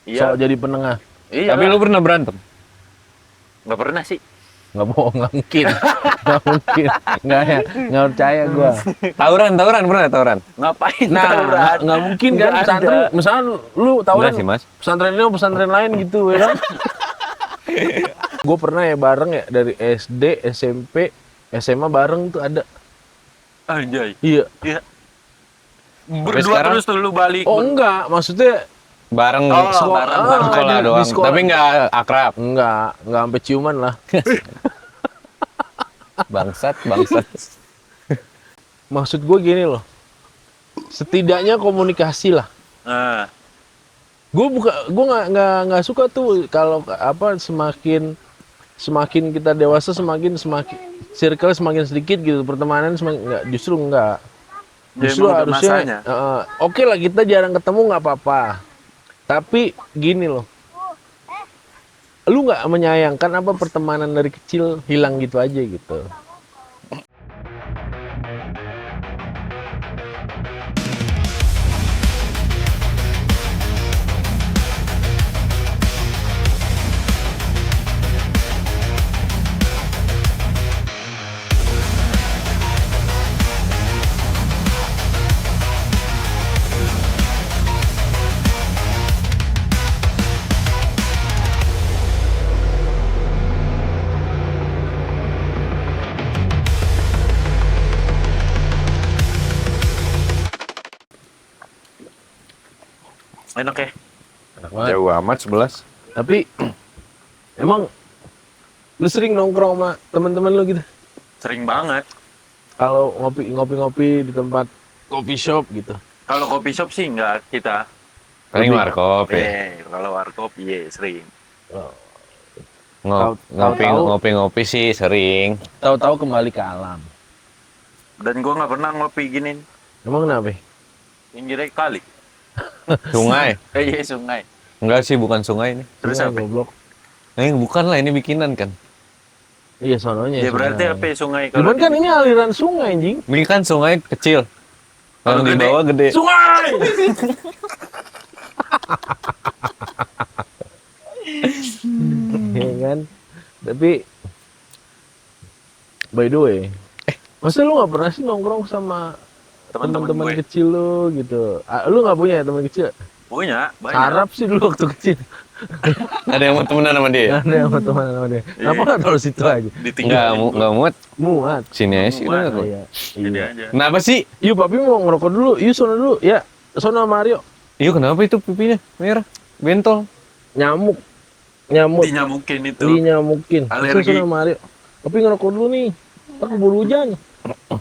Iya. Soal jadi penengah. Iya. Tapi lu pernah berantem? Nggak pernah sih. Nggak bohong, nggak mungkin. Nggak mungkin. Nggak percaya gua. Tawuran pernah tawuran? Ngapain Nah, tawuran? nggak mungkin kan Nggak pesantren. ada. Misalnya lu tawuran Enggak sih, Mas. pesantren ini sama pesantren lain gitu ya kan? Gue pernah ya bareng ya dari SD, SMP, SMA bareng tuh ada. Anjay. Iya. Iya. Berdua sekarang? terus tuh lu balik. Oh enggak, maksudnya Bareng Oh, sekolah, bareng. sekolah di doang. sekolah. Tapi nggak akrab. enggak sampai ciuman lah. Bangsat. Maksud gue gini loh. Setidaknya komunikasi lah. Nah, Gue nggak suka tuh kalau apa semakin kita dewasa semakin circle semakin sedikit gitu, pertemanan semakin enggak, justru enggak. Justru emang udah harusnya masanya. oke lah kita jarang ketemu nggak apa-apa. Tapi gini loh. Lu nggak menyayangkan apa pertemanan dari kecil hilang gitu aja gitu. Enak ya? Enak banget. Jauh amat 11. Tapi emang lu sering nongkrong sama teman-teman lu gitu? Sering banget. Kalau ngopi-ngopi di tempat coffee shop gitu. Kalau kopi shop sih enggak kita. Paling Lebih. warkop ya. Kalau warkop iya sering. Tahu-tahu- Ngopi-ngopi sih sering. Tahu-tahu kembali ke alam. Dan gua nggak pernah ngopi giniin. Emang kenapa? Pinggirnya kali. Sungai. Iya sungai. Enggak sih, bukan sungai ini. Terus Sungai, apa? goblok. Bukan lah, ini bikinan kan. Iya sononya. Ya berarti sungai. apa ya, sungai Cuman kan di- ini aliran sungai anjing. Ini kan sungai kecil. Kalau Kalau di gede? bawah gede. Sungai. Iya kan? Tapi by the way, masa lu nggak pernah sih nongkrong sama teman-teman teman-teman gue. kecil lu gitu? Lu nggak punya ya teman kecil? Punya banyak. Harap sih dulu waktu kecil. Ada yang mau temenan sama dia? Nggak ada yang sama teman sama dia. Kenapa nggak taruh situ aja? Enggak, enggak muat. Muat. Sini aja sih. Muat. udah. Iya. Jadi Iya. aja. Kenapa sih? Yuk, papi mau ngerokok dulu. Yuk, sono dulu. Ya, sono Mario. Iya, kenapa itu pipinya merah? Bentol. Nyamuk. Dinyamukin itu. Dinyamukin. Alergi. Sono Mario. Papi ngerokok dulu nih. Ntar keburu hujan.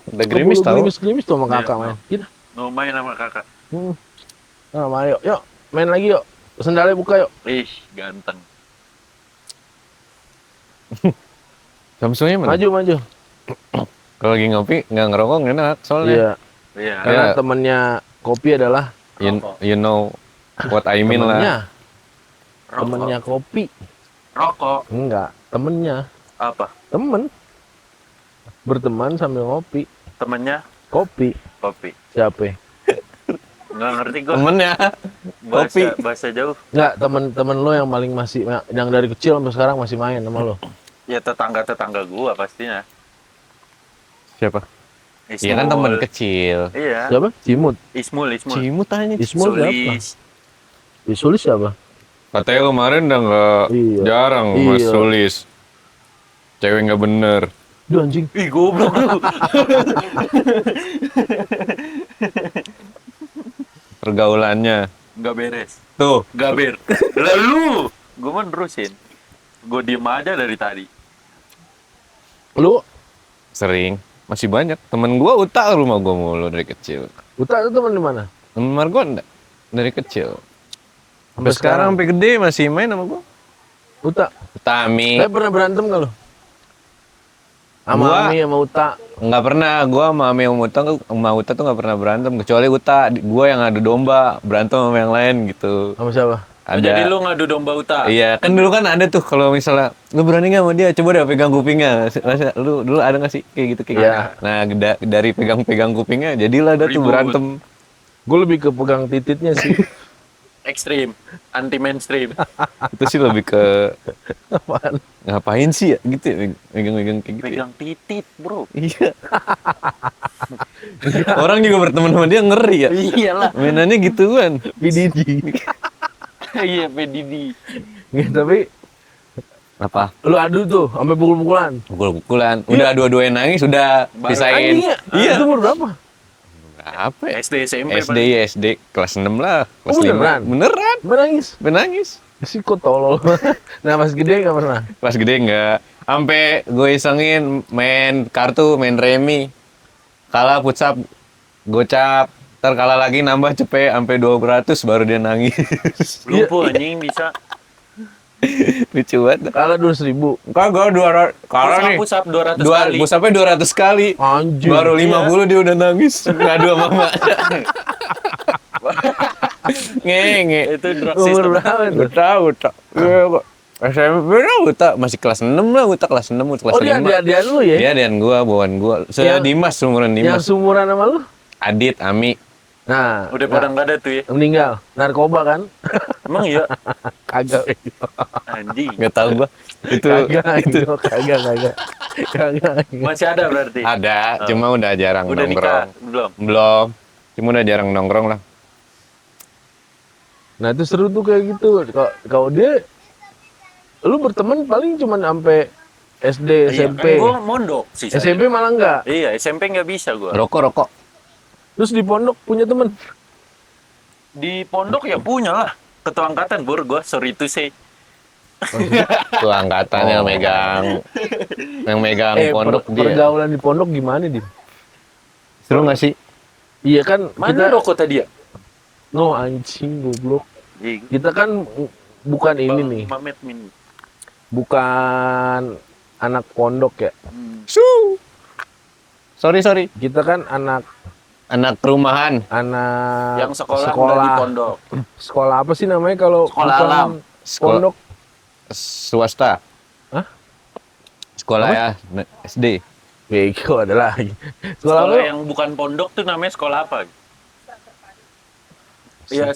Udah gerimis tahu. Gerimis tuh sama Iya, kakak main. Kita. Mau main sama kakak. Nah, Mario. Yuk, main lagi yuk. Sendalnya buka yuk. Ih, ganteng. Samsungnya mana? Maju. Kalau lagi ngopi nggak ngerokok nggak enak soalnya. Iya. Iya. Karena Iya. temennya kopi adalah You know what I mean lah. temennya. Rokok. Temennya kopi. Rokok. Enggak, temennya. Apa? Temen. Berteman sambil ngopi. Temennya Kopi. kopi. Siapa? Nggak ngerti gue. Temennya kopi. Bahasa jauh. Enggak, temen lo yang paling masih yang dari kecil sampai sekarang masih main sama lo. Ya tetangga gua pastinya. Siapa? Ismul. Iya kan teman kecil. Iya. Siapa? Cimut. Ismul. Cimut tanya. Ismul siapa? Sulis. Sulis siapa? Katanya kemarin udah nggak Iya. jarang Mas Iya. Sulis. Cewek nggak bener. Duh anjing. Ih goblok lu. Pergaulannya. Nggak beres. Tuh. Nggak ber. Lalu gua mau nerusin. Gua diem aja dari tadi. Lu Sering. Masih banyak. Temen gua Uta ke rumah gua mulu dari kecil. Uta itu teman di mana? Temen Margo enggak? Dari kecil. Sampai Sampai sekarang sampai gede masih main sama gua. Uta. Utami. Tapi pernah berantem gak lo? Sama Gua- Ami sama Uta. Nggak pernah, gua sama Ami sama Uta tuh nggak pernah berantem, kecuali Uta, gua yang adu domba, berantem sama yang lain gitu. Sama siapa? Jadi lu ngadu domba Uta. Iya, kan dulu kan ada tuh kalau misalnya lu berani nggak sama dia, coba deh pegang kupingnya. Masa lu dulu ada nggak sih kayak gitu kayak Iya. gitu? Nah, dari pegang-pegang kupingnya, jadilah ada tuh Ribut. berantem. Gue lebih ke pegang tititnya sih. ekstrim, anti mainstream. Itu sih lebih ke Apaan? ngapain sih ya gitu ya, megang-megang kayak gitu ya. Pegang titit, bro. Iya. Orang juga berteman sama dia ngeri ya. Iyalah. Mainannya gituan. PDD. Iya, PDD. Gitu, tapi Apa? lu adu tuh sampai pukul-pukulan. Pukul-pukulan. Udah dua-duanya nangis, udah Baru pisahin. Anjing ya? Iya. Itu umur berapa? Apa ya? SD, SMP. SD ya SD kelas 6 lah, kelas Oh, 5. beneran? Beneran. Menangis. Menangis. Si kok tolol. Nah, pas gede nggak pernah. Kelas gede enggak. Sampai gue isengin main kartu, main remi. Kalah putsap, gocap. Ntar kalah lagi nambah cepet sampai 200 baru dia nangis. Lupa anjing bisa. Lucu banget. Kalah 200.000. Kagak 200 kalah nih. Pusap 200 kali. Pusapnya 200 kali. Anjir. Baru 50 dia udah nangis. Ngadu sama mama. Nge. Itu drug Umur system. berapa tuh? Uta. Iya kok. SMP lah Uta masih kelas 6 lah, Uta kelas 6, Uta kelas Oh, 5. dia lu ya? Iya, dan gua, bawaan gua. Yang- Dimas, umuran Yang Dimas. sumuran sama lu? Adit, Ami. Nah, Udah pada nggak ada tuh ya. meninggal. Narkoba kan? Emang iya? Kagak. Anjing. Enggak tahu gua. Itu Kagak. Masih ada berarti? ada, cuma udah jarang Udah nikah? nongkrong. Belum? Belum. Cuma udah jarang nongkrong lah. Nah, itu seru tuh kayak gitu. Kalau dia lu berteman paling cuma sampai SD, SMP. Iya, kan gua mondok sih. saya. SMP malah enggak. Iya, SMP nggak bisa gua. Rokok. Terus di pondok punya temen. Di pondok ya punya lah. Ketua angkatan bur gua, sorry to say. Tuh angkatan yang megang pondok dia. pergaulan di pondok gimana, Dim? Seru nggak sih? Iya kan Mana rokok tadi ya? No, anjing goblok. Iya. Kita kan bukan ini Bang nih, Mamet Min. bukan anak pondok ya. Sorry. Kita kan anak Anak Yang sekolah nggak di pondok. Sekolah apa sih namanya kalau Sekolah bukan alam. pondok? swasta. Hah? Sekolah ya, SD. Bego ada lagi. Sekolah apa? yang bukan pondok tuh namanya sekolah apa? Ya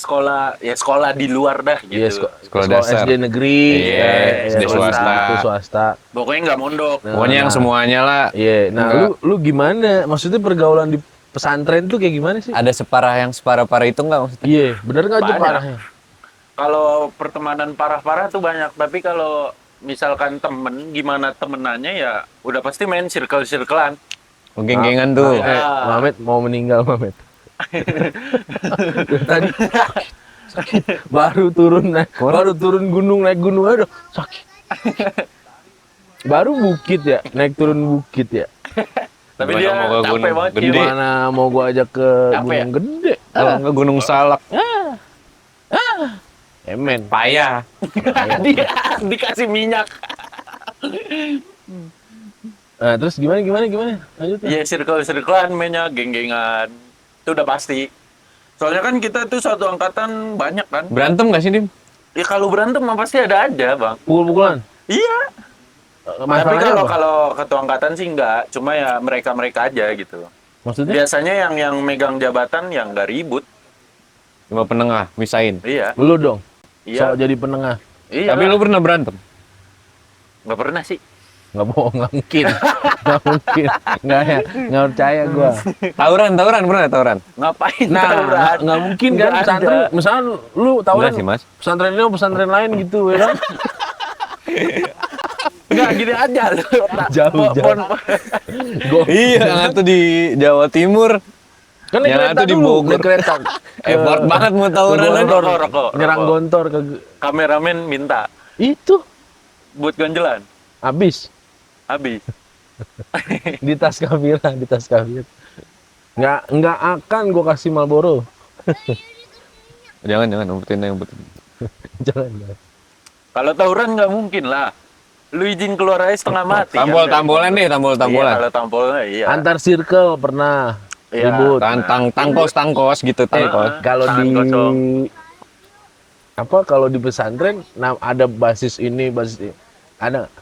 sekolah di luar dah gitu. Iya, Sekolah dasar. SD negeri, Iya, SD swasta. Itu swasta. Pokoknya nggak mondok. Pokoknya yang semuanya lah. Iya, nah Enggak. lu gimana? Maksudnya pergaulan di pesantren tuh kayak gimana sih? Ada separah itu nggak maksudnya? Iya, bener nggak aja Banyak. parahnya? Kalau pertemanan parah-parah tuh banyak, tapi kalau misalkan temen, gimana temenannya ya udah pasti main circle-circlean. Geng-gengan tuh. Mamet mau meninggal, Mamet. Tadi sakit. Baru turun gunung, naik gunung aduh sakit. Baru bukit ya, naik turun bukit ya. Tapi Gimana dia mau ke capek gunung banget. gede? Gimana? Gimana mau gua ajak ke Capek gunung gede? Kalau nggak Gunung Salak. Emen. Payah. Dia dikasih minyak. Nah, terus gimana? Lanjut. Ya circle-circlean mainnya, geng-gengan. Itu udah pasti. Soalnya kan kita tuh satu angkatan banyak kan. Berantem nggak sih, Dim? Ya kalau berantem mah pasti ada aja, Bang. Pukul-pukulan. Iya. Tapi Masalahnya apa? kalau ketua angkatan sih enggak, cuma ya mereka aja gitu. Maksudnya? Biasanya yang megang jabatan yang nggak ribut. Cuma penengah, misain. Iya. Lu dong. Iya. So jadi penengah. Iya. Tapi lu pernah berantem? nggak pernah sih. Nggak bohong, nggak mungkin. Nggak percaya gua. Tawuran pernah tawuran? Ngapain Nah, tawuran? nggak mungkin kan Nggak ada. pesantren. Misalnya lu tahu Enggak kan sih, Mas. pesantren ini sama pesantren lain gitu ya kan? Nggak gini aja lu. Jauh. Gua- Iya, yang satu di Jawa Timur. Kan naik Yang kereta itu di dulu, Bogor. naik kereta. Effort banget mau tawuran Ke aja. Gontor. Rokok. Nyerang Gontor ke Kameramen minta itu buat ganjelan. habis Habis. di tas Kamira. Nggak akan gua kasih Marlboro. Jangan umpetin. Jangan. Kalau tawuran nggak mungkin lah. Lu izin keluar aja setengah mati. Tampol-tampolan deh, Iya, tampol-tampolan. kalau tampolnya iya. Antar circle pernah Iya. ribut. Tangkos gitu, tangkos. Kalau Tangan di kosong. kalau di pesantren ada basis ini, basis ini. Ada nggak?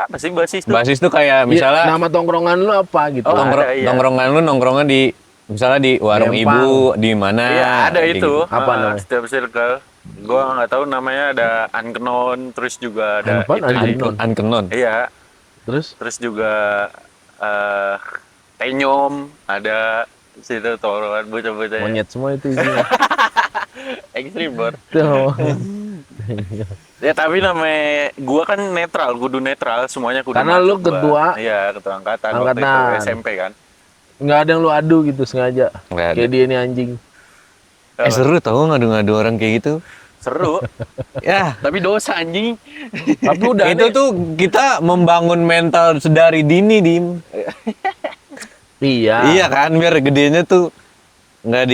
Apa sih basis tuh? Basis tuh kayak Iya, misalnya nama tongkrongan lu apa gitu. Oh, ada, iya. nongkrongan lu nongkrongnya di Misalnya di warung Lempang. ibu, di mana? Iya, ada di- itu. Apa namanya? Setiap circle. Gua nggak tahu namanya, ada Unkenon, terus juga ada Apaan? itu. Unkenon? Unkenon. Iya, Terus terus juga eh Tenyom ada situ, toroan bocah-bocah monyet semua itu isinya. ekstrim bor. Tuh. Ya tapi namanya gua kan netral, kudu netral, semuanya kudu Karena lu masuk gua. ketua Iya, ketua angkatan waktu itu angkatan. SMP kan. Nggak ada yang lu adu gitu sengaja. Nggak ada. Kayak dia nih anjing. Seru tau ngadu-ngadu orang kayak gitu. Seru, Ya, tapi dosa anjing. Tapi udah itu tuh kita membangun mental sedari dini, Dim. Iya. Iya kan, biar gedenya tuh nggak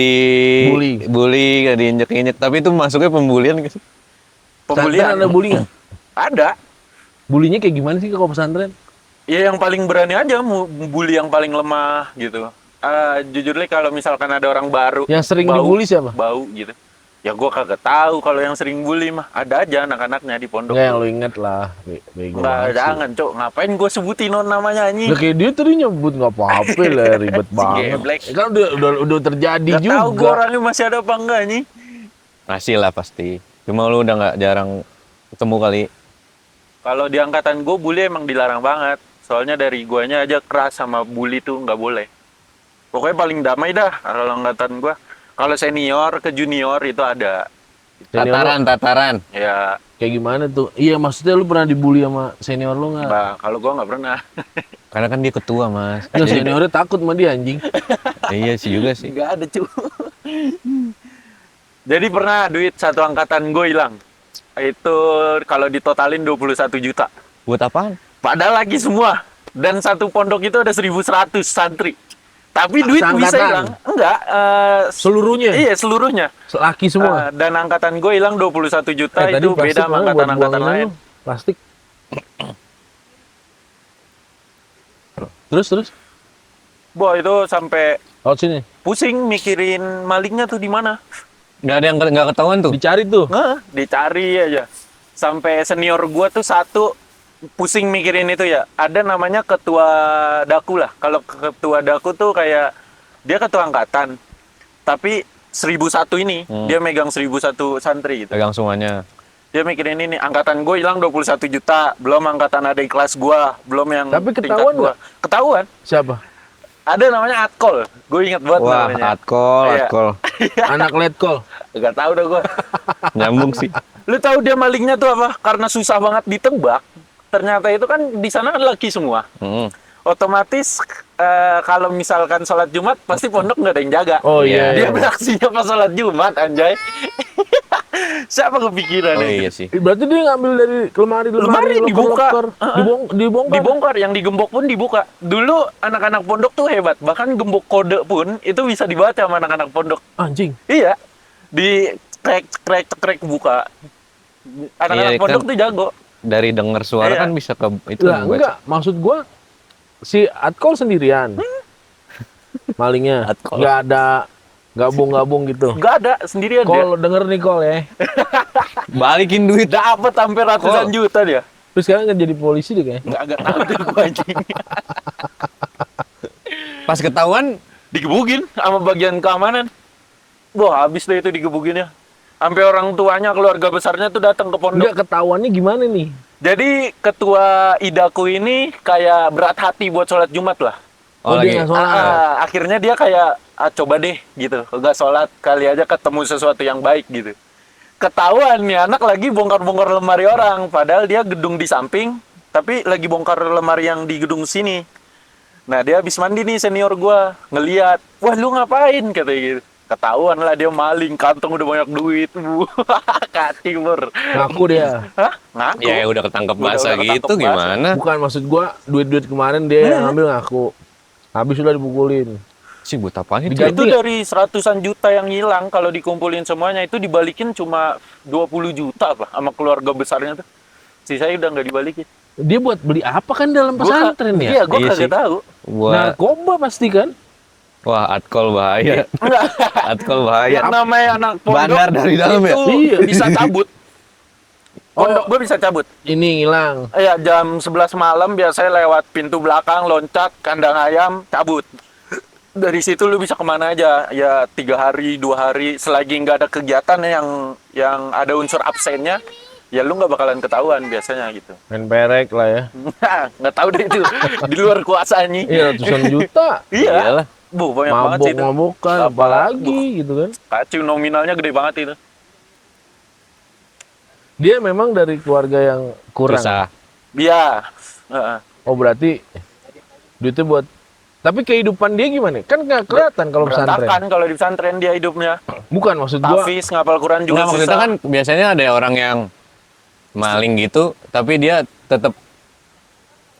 bully, nggak diinjek-injek. Tapi itu masuknya pembulian gitu. Pesantren ada bully nggak? Ada. Bulinya kayak gimana sih kalau pesantren? Ya yang paling berani aja bully yang paling lemah gitu. Jujur deh, kalau misalkan ada orang baru Yang sering dibully siapa? Bau gitu. Ya gua kagak tahu kalau yang sering bully mah. Ada aja anak-anaknya di pondok. Nggak yang lu inget lah. Bego Enggak, banget sih. jangan, Cok. Ngapain gua sebutin namanya anjing? Lah kayak dia tadi nyebut nggak apa-apa lah, ribet banget. geblek. Kan udah terjadi Gak tahu gua juga. orangnya masih ada apa enggak nih. Masih lah pasti. Cuma lu udah nggak jarang ketemu kali. Kalau di angkatan gua bully emang dilarang banget. Soalnya dari guanya aja keras, sama bully tuh nggak boleh. Pokoknya paling damai dah kalau angkatan gua. Kalau senior ke junior itu ada. Senior Tataran. Ya, kayak gimana tuh? Iya maksudnya lu pernah dibully sama senior lu nggak? Mbak, kalau gua nggak pernah. Karena kan dia ketua, Mas. Ya seniornya takut sama dia anjing. Iya sih juga sih. Nggak ada, cu. Jadi pernah duit satu angkatan gue hilang. Itu kalau ditotalin 21 juta. Buat apaan? Padahal lagi semua. Dan satu pondok itu ada 1.100 santri. Tapi duit bisa Seangkatan? hilang. Enggak. Seluruhnya? Iya, seluruhnya. Laki semua. Dan angkatan gue hilang 21 juta. Tadi Itu plastik beda sama mana buat angkatan-angkatan buanginnya lain. lu? Plastik. Terus? Boh, itu sampai Laut sini. pusing mikirin malingnya tuh di mana. Nggak ada yang nggak ketahuan tuh. Dicari tuh. Dicari aja. Sampai senior gua tuh satu pusing mikirin itu ya. Ada namanya ketua daku lah. Kalau ketua daku tuh kayak dia ketua angkatan. Tapi 1.001 ini dia megang 1.001 santri gitu. Pegang semuanya. Dia mikirin ini, angkatan gue hilang 21 juta, belum angkatan adik kelas gua, belum yang Tapi tingkat ketahuan gua. Ketahuan. Siapa? Ada namanya Atkol. Gue ingat banget Wah, namanya. Iya. atkol. Anak letkol. Gak tahu dah gua. Nyambung sih. Lu tahu dia malingnya tuh apa? Karena susah banget ditebak. Ternyata itu kan di sana kan laki semua. Mm. Otomatis kalau misalkan sholat Jumat pasti pondok nggak ada yang jaga. Oh iya. Dia iya. beraksinya pas sholat Jumat, anjay. Siapa kepikiran Oh itu? iya sih. Berarti dia ngambil dari lemari dibuka. loker. Dibongkar. Dibongkar, yang digembok pun dibuka. Dulu anak-anak pondok tuh hebat. Bahkan gembok kode pun itu bisa dibaca sama anak-anak pondok. Anjing. Iya. Di krek buka. Anak-anak Iya, pondok kan tuh jago. Dari denger suara Iya. kan bisa ke itu Lah baca. enggak, maksud gua si Atkol sendirian. Malingnya. Atkol. Enggak ada gabung-gabung gitu. Nggak ada, sendirian dia. Kol denger nih Kol ya. Balikin duit. Dapat hampir ratusan Kol. juta dia. Terus sekarang nggak jadi polisi deh kayaknya. Nggak tahu tuh gua anjing. Pas ketahuan Digebukin sama bagian keamanan. Wah, habis deh itu digebukinnya. Sampai orang tuanya, keluarga besarnya tuh datang ke pondok. Enggak ketahuannya gimana nih? Jadi ketua idaku ini kayak berat hati buat sholat Jumat lah. Oh, dia nggak sholat. Akhirnya dia kayak coba deh gitu, nggak sholat, kali aja ketemu sesuatu yang baik gitu. Ketahuan nih anak lagi bongkar-bongkar lemari orang, padahal dia gedung di samping, tapi lagi bongkar lemari yang di gedung sini. Nah dia habis mandi nih senior gua, ngeliat, wah lu ngapain katanya gitu. Ketahuan lah dia maling, kantong udah banyak duit. Katimur. Ngaku dia. Hah? Ngaku? ya udah ketangkep Udah basah ketangkep gitu basah. gimana? Bukan maksud gua duit-duit kemarin dia yang ngambil ngaku. Habis udah dipukulin. Sih buat apaan itu? Diganti Itu nggak? dari seratusan juta yang hilang, kalau dikumpulin semuanya itu dibalikin cuma 20 juta apa sama keluarga besarnya tuh. Sisanya udah nggak dibalikin. Dia buat beli apa kan dalam pesantren ya? Iya, gue Iya kagak sih. tahu. Buat Narkoba pasti kan? wah, atkol bahaya. Enggak. Atkol bahaya. Yang namanya anak pondok Bandar dari dalam ya? itu Iya. bisa cabut. Pondok gue bisa cabut. Ini ngilang. Ya jam 11 malam biasanya lewat pintu belakang, loncat, kandang ayam, cabut. Dari situ lu bisa kemana aja, ya 3 hari 2 hari, selagi nggak ada kegiatan yang ada unsur absennya, ya lu nggak bakalan ketahuan biasanya gitu. Main perek lah ya. Nggak tahu deh itu di luar kuasanya. Iya, ratusan juta. Iya. Iyalah. Bu, banyak banget sih itu. Mabok-mabokan, Apa- apalagi gitu kan. Kacau, nominalnya gede banget itu. Dia memang dari keluarga yang kurang. Susah. Iya. Heeh. Oh berarti duitnya buat. Tapi kehidupan dia gimana? Kan nggak kelihatan kalau pesantren. Berantakan kalau di pesantren dia hidupnya. Bukan maksud gua. Tafis, ngapal Quran juga Enggak, maksudnya susah. kan biasanya ada orang yang maling gitu, tapi dia tetap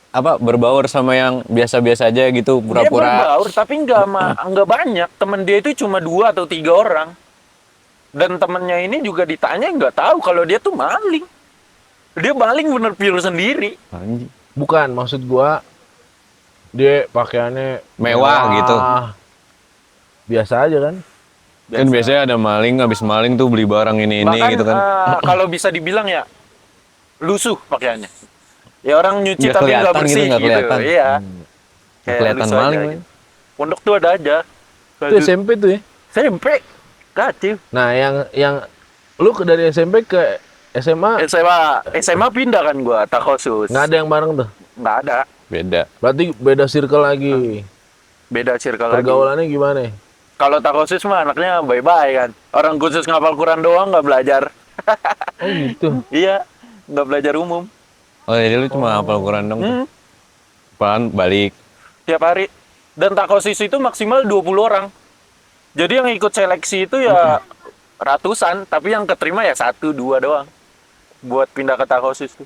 apa berbaur sama yang biasa-biasa aja gitu, Dia pura-pura. berbaur tapi nggak banyak. Temen dia itu cuma 2 atau 3 orang. Dan temennya ini juga ditanya nggak tahu kalau dia tuh maling. Dia maling bener pure sendiri. Anjing. Bukan maksud gua. Dia pakaiannya Mewah gitu. Biasa aja kan. Kan biasanya ada maling, habis maling tuh beli barang ini Bahkan gitu kan. kalau bisa dibilang ya lusuh pakaiannya. Ya orang nyuci Nggak tapi nggak kelihatan bersih gitu, nggak kelihatan. Iya. Kayak Kelihatan lusuh aja maling, gitu. men. Pondok tuh ada aja. Itu SMP tuh ya. SMP. Kacau. Nah, yang lu dari SMP ke SMA SMA pindah kan gua takhosus. nggak ada yang bareng tuh. Nggak ada. Beda. Berarti beda circle lagi. Beda circle lagi. Pergaulannya gimana? Kalau takhosus mah anaknya bye-bye kan. Orang khusus ngapal Quran doang nggak belajar. Oh gitu. Iya, nggak belajar umum. Oh, jadi lu cuma hafal Quran dong. Hmm, Apaan balik. tiap hari. Dan takhosus itu maksimal 20 orang. Jadi yang ikut seleksi itu ya ratusan, tapi yang keterima ya 1, 2 doang. Buat pindah ke takhosus tuh.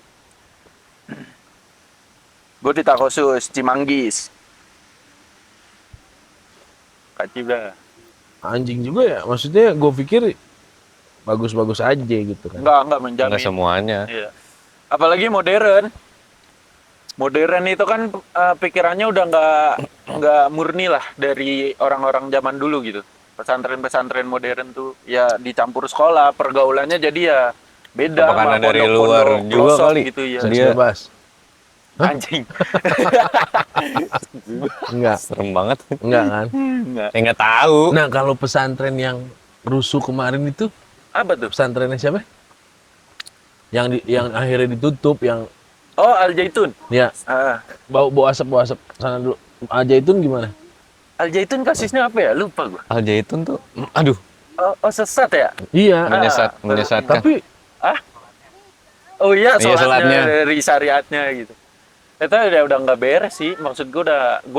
Gue di takhosus Cimanggis. Kacau dah. Anjing juga ya. Maksudnya gue pikir bagus-bagus aja gitu kan. Enggak menjamin. Enggak semuanya. Iya. Apalagi modern. Modern itu kan pikirannya udah nggak murni lah dari orang-orang zaman dulu gitu. Pesantren-pesantren modern tuh ya dicampur sekolah, pergaulannya jadi ya beda Apa karena sama dari pondok-pondok luar juga pelosok kali? gitu ya. Seks Dia- bebas. Anjing. Enggak. Serem banget. Enggak kan? Enggak. Saya nggak tahu. Nah, kalau pesantren yang rusuh kemarin itu Apa tuh? pesantrennya siapa? Yang akhirnya ditutup yang Oh, Al Zaitun. ya Ah, bau asap sana dulu. Ajaitun gimana? Al Zaitun kasusnya apa ya? Lupa gua. Al Zaitun tuh, aduh, Oh, sesat ya? Iya, menyesatkan. tapi Oh iya, Iya, sholatnya sholatnya. dari syariatnya gitu. Itu udah nggak beres sih. Maksud gue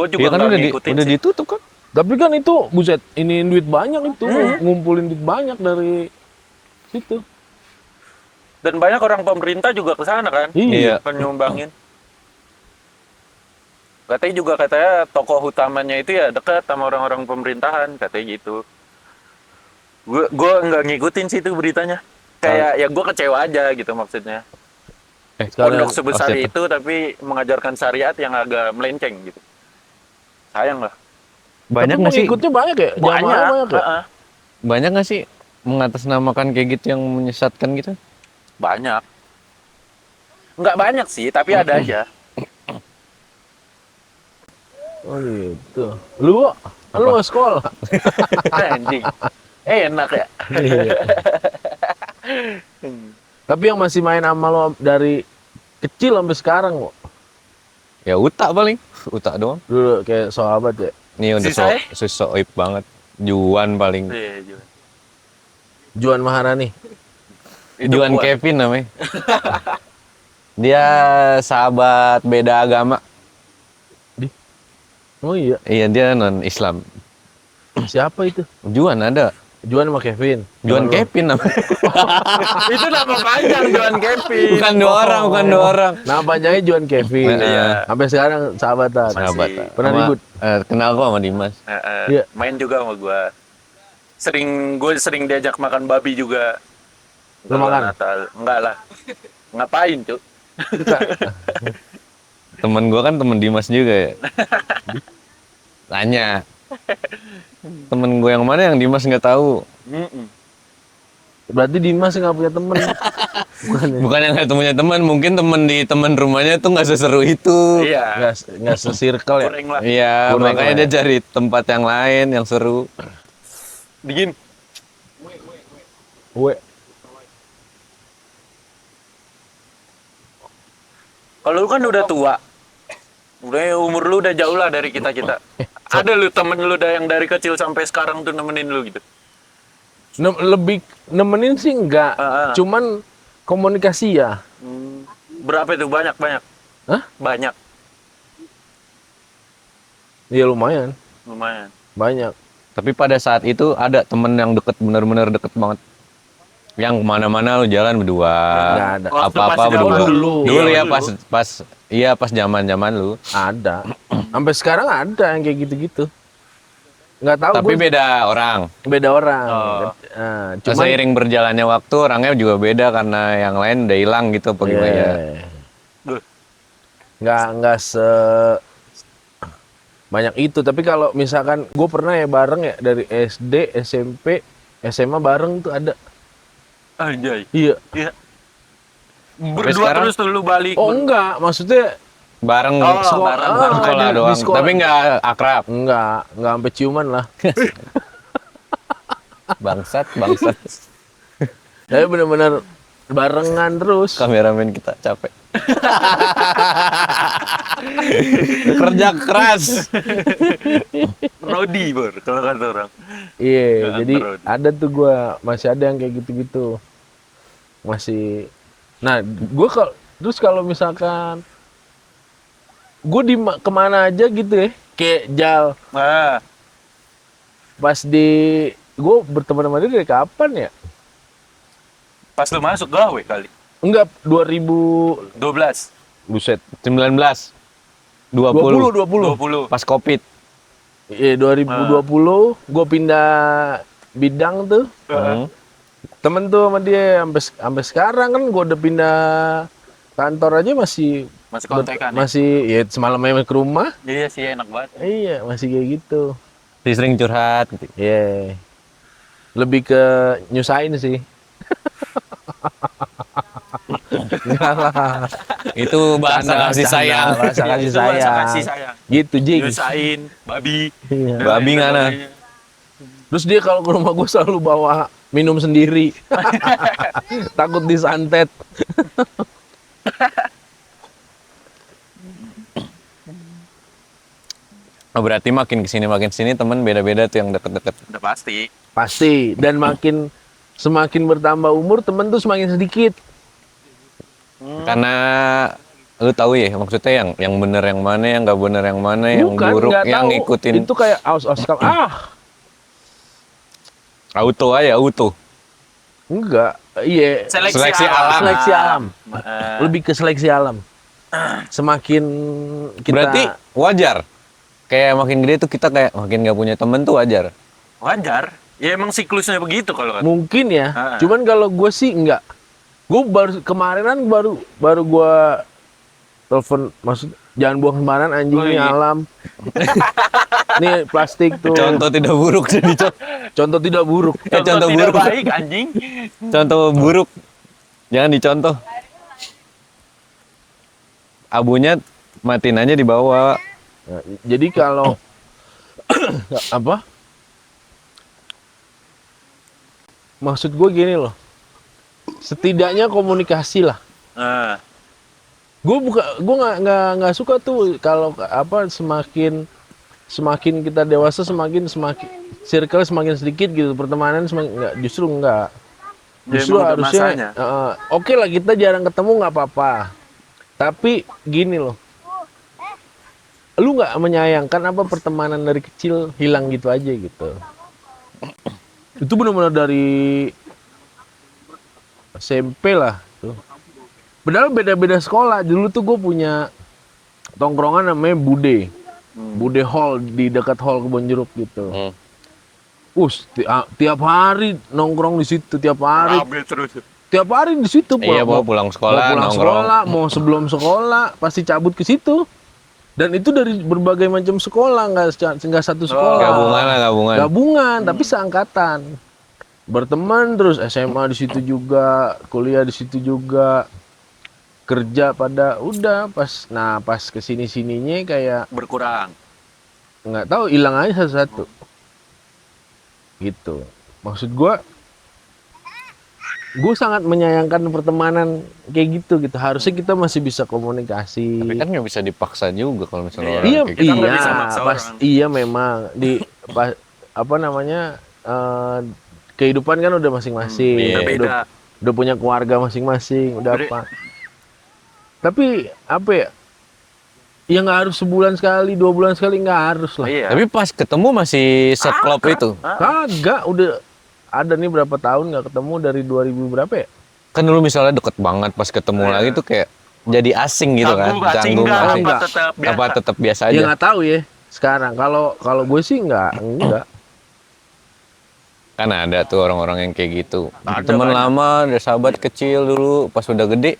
juga Iya kan nggak udah, ngikutin udah sih. ditutup kan? kan itu buset, ini duit banyak itu, ngumpulin duit banyak dari situ. Dan banyak orang pemerintah juga ke sana kan, Iya. penyumbangin. Katanya tokoh utamanya itu ya dekat sama orang-orang pemerintahan, katanya gitu. Gue nggak ngikutin sih itu beritanya. Kayak ya gue kecewa aja gitu maksudnya. Sekarang Pondok sebesar siapa? itu tapi mengajarkan syariat yang agak melenceng gitu. Sayang lah. Banyak tapi nggak sih? pengikutnya banyak ya? Jamaahnya banyak ya? Heeh. Banyak nggak sih mengatasnamakan kayak gitu yang menyesatkan gitu? Banyak. Nggak banyak sih, tapi ada aja. Oh gitu. Lu nggak sekolah? Anjing. Enak ya. Iya. Tapi yang masih main sama lo dari kecil sampai sekarang kok. Ya Uta paling, Uta doang. Dulu kayak sahabat ya. Nih udah Sisanya? soib banget. Juan paling. Iya, juga. Juan Maharani. Itu Juan kuat. Kevin namanya. Dia sahabat beda agama. Oh iya. Iya dia non Islam. Siapa itu? Juan ada. Juan sama Kevin. Juan Temen lo. Kevin namanya. Itu nama panjang Juan Kevin. Bukan dua orang, bukan dua orang. Nama panjangnya Juan Kevin. Iya. Sampai sekarang sahabatan. Sahabat. Pernah Sama- ribut? kenal kok sama Dimas. Iya. Main juga sama gua. Gue sering diajak makan babi juga. Lu Kalau makan? Natal. Enggak lah. Ngapain, Cuk? Temen gua kan temen Dimas juga ya. Tanya. Temen gue yang mana yang Dimas nggak tahu. Mm-mm. Berarti Dimas nggak punya temen. Bukan ya? Bukan yang nggak punya teman, mungkin temen di temen rumahnya tuh nggak seseru itu. Iya. Nggak se-circle ya. Kurang lah. Iya, Kurang makanya lah dia ya. cari tempat yang lain yang seru. Dingin. Gue Kalau lu kan udah tua. Udah umur lu udah jauh lah dari kita-kita. Ada lu temen lu udah yang dari kecil sampai sekarang tuh nemenin lu gitu. lebih nemenin sih enggak. Ah. Cuman komunikasi ya. Berapa itu? Banyak. Hah? Banyak. Ya lumayan. Lumayan. Banyak. Tapi pada saat itu ada temen yang deket, bener-bener deket banget. Yang kemana-mana lu jalan berdua. Nggak ada. Waktu Apa-apa pas berdua. dulu. Dulu Iya, ya dulu. pas zaman-zaman lu. Ada. Sampai sekarang ada yang kayak gitu-gitu. Nggak tahu Tapi gue beda orang. beda orang. Oh. Nah, cuman Seiring berjalannya waktu orangnya juga beda karena yang lain udah hilang gitu apa gimana ya. Iya. Duh. Nggak se banyak itu. Tapi kalau misalkan gue pernah ya bareng ya dari SD, SMP, SMA bareng tuh ada. Anjay. Iya. Iya. Berdua sekarang? terus tuh lu balik. Oh enggak, maksudnya Bareng Oh, sekolah, bareng. sekolah di doang. sekolah. Tapi nggak akrab. enggak sampai ciuman lah. Bangsat. Tapi benar-benar barengan terus. Kameramen kita capek. Kerja keras. Rodi bor kalau kata orang. Iya, Nggak jadi terus. ada tuh gua masih ada yang kayak gitu-gitu. Masih. Nah, gua terus kalau misalkan gue kemana aja gitu ya, kayak Jal Nah, pas gue berteman sama dia dari kapan ya? pas lu masuk gawe kali. Enggak, 2000 12, buset. 19. 20. 20. Pas Covid. Iya, 2020 gue pindah bidang tuh. Hmm. Temen tuh sama dia sampai sekarang kan gue udah pindah kantor aja masih Masih kontekan ya? masih ya semalamnya ke rumah. Iya sih enak banget. Iya, masih kayak gitu. Dia sering curhat. Iya. Lebih ke nyusahin sih. Enggak lah. Itu bahasa kasih Canda, sayang. bahasa Iya, kasih itu bahasa sayang. kasih sayang. Gitu, Jing. Nyusahin, babi. Iya. Babi ngana. Terus dia kalau ke rumah gue selalu bawa minum sendiri. Takut disantet. Oh, berarti makin kesini temen beda-beda tuh yang deket-deket. Udah pasti. Pasti. Dan semakin bertambah umur, temen tuh semakin sedikit. Karena lu tahu ya maksudnya yang bener yang mana, yang nggak bener yang mana, yang Bukan, buruk nggak yang tahu. ngikutin. Itu kayak aus-aus Auto aja, auto. Enggak. Iya. Seleksi alam. Seleksi alam. Eh, Lebih ke seleksi alam. Semakin kita Berarti wajar. Kayak makin gede tuh kita kayak makin nggak punya temen tuh wajar. wajar. Ya emang siklusnya begitu kalau kan. mungkin ya. Ah. Cuman kalau gue sih enggak. Gue baru kemarinan baru gue telepon, maksud jangan buang sembarangan anjing Oh, nih iya. alam. Nih plastik tuh. Contoh tidak buruk jadi Contoh tidak buruk. contoh tidak buruk. baik anjing. Contoh buruk. Jangan dicontoh. Abunya matiin aja di bawah. Nah, jadi kalau apa? Maksud gue gini loh. Setidaknya komunikasi lah. Nah, Gue nggak suka tuh kalau apa semakin kita dewasa semakin circle semakin sedikit gitu, pertemanan semakin nggak, justru enggak. Ya, Justru emang udah harusnya masanya. oke lah kita jarang ketemu nggak apa-apa. Tapi gini loh. Lu nggak menyayangkan apa pertemanan dari kecil hilang gitu aja gitu. Itu benar-benar dari SMP lah tuh. Padahal beda-beda sekolah. Dulu tuh gue punya tongkrongan namanya Bude. Bude Hall di dekat Hall Kebonjeruk gitu. Tiap hari nongkrong di situ, tiap hari. rame terus. Tiap hari di situ. Iya, mau pulang sekolah, mau pulang nongkrong. sekolah, mau sebelum sekolah pasti cabut ke situ. Dan itu dari berbagai macam sekolah, nggak satu sekolah. Gabungan lah, gabungan. Gabungan, tapi seangkatan. berteman terus, SMA di situ juga, kuliah di situ juga, kerja pada udah pas kesini sininya kayak Berkurang. nggak tahu hilang aja satu-satu gitu. Maksud gue sangat menyayangkan pertemanan kayak gitu. Harusnya kita masih bisa komunikasi. Tapi kan nggak bisa dipaksa juga kalau misalnya orang Iya, kayak Kita gitu. nggak iya, bisa maksa pas orang. iya memang apa namanya kehidupan kan udah masing-masing, iya. Beda-beda. udah punya keluarga masing-masing, udah Beda- apa. Tapi apa ya? Ya nggak harus sebulan sekali, 2 bulan sekali nggak harus lah. Iya. Tapi pas ketemu masih seklop itu. Kagak, udah ada nih berapa tahun nggak ketemu dari 2000 berapa ya? Kan dulu misalnya deket banget pas ketemu lagi tuh kayak jadi asing gitu kan. Canggung, asing Canggung, nggak, asing. apa Enggak. tetap biasa. Apa tetap biasa Ya aja? nggak tahu ya. Sekarang kalau gue sih enggak. Kan ada tuh orang-orang yang kayak gitu. Ada Temen banyak. lama, udah sahabat kecil dulu, pas udah gede,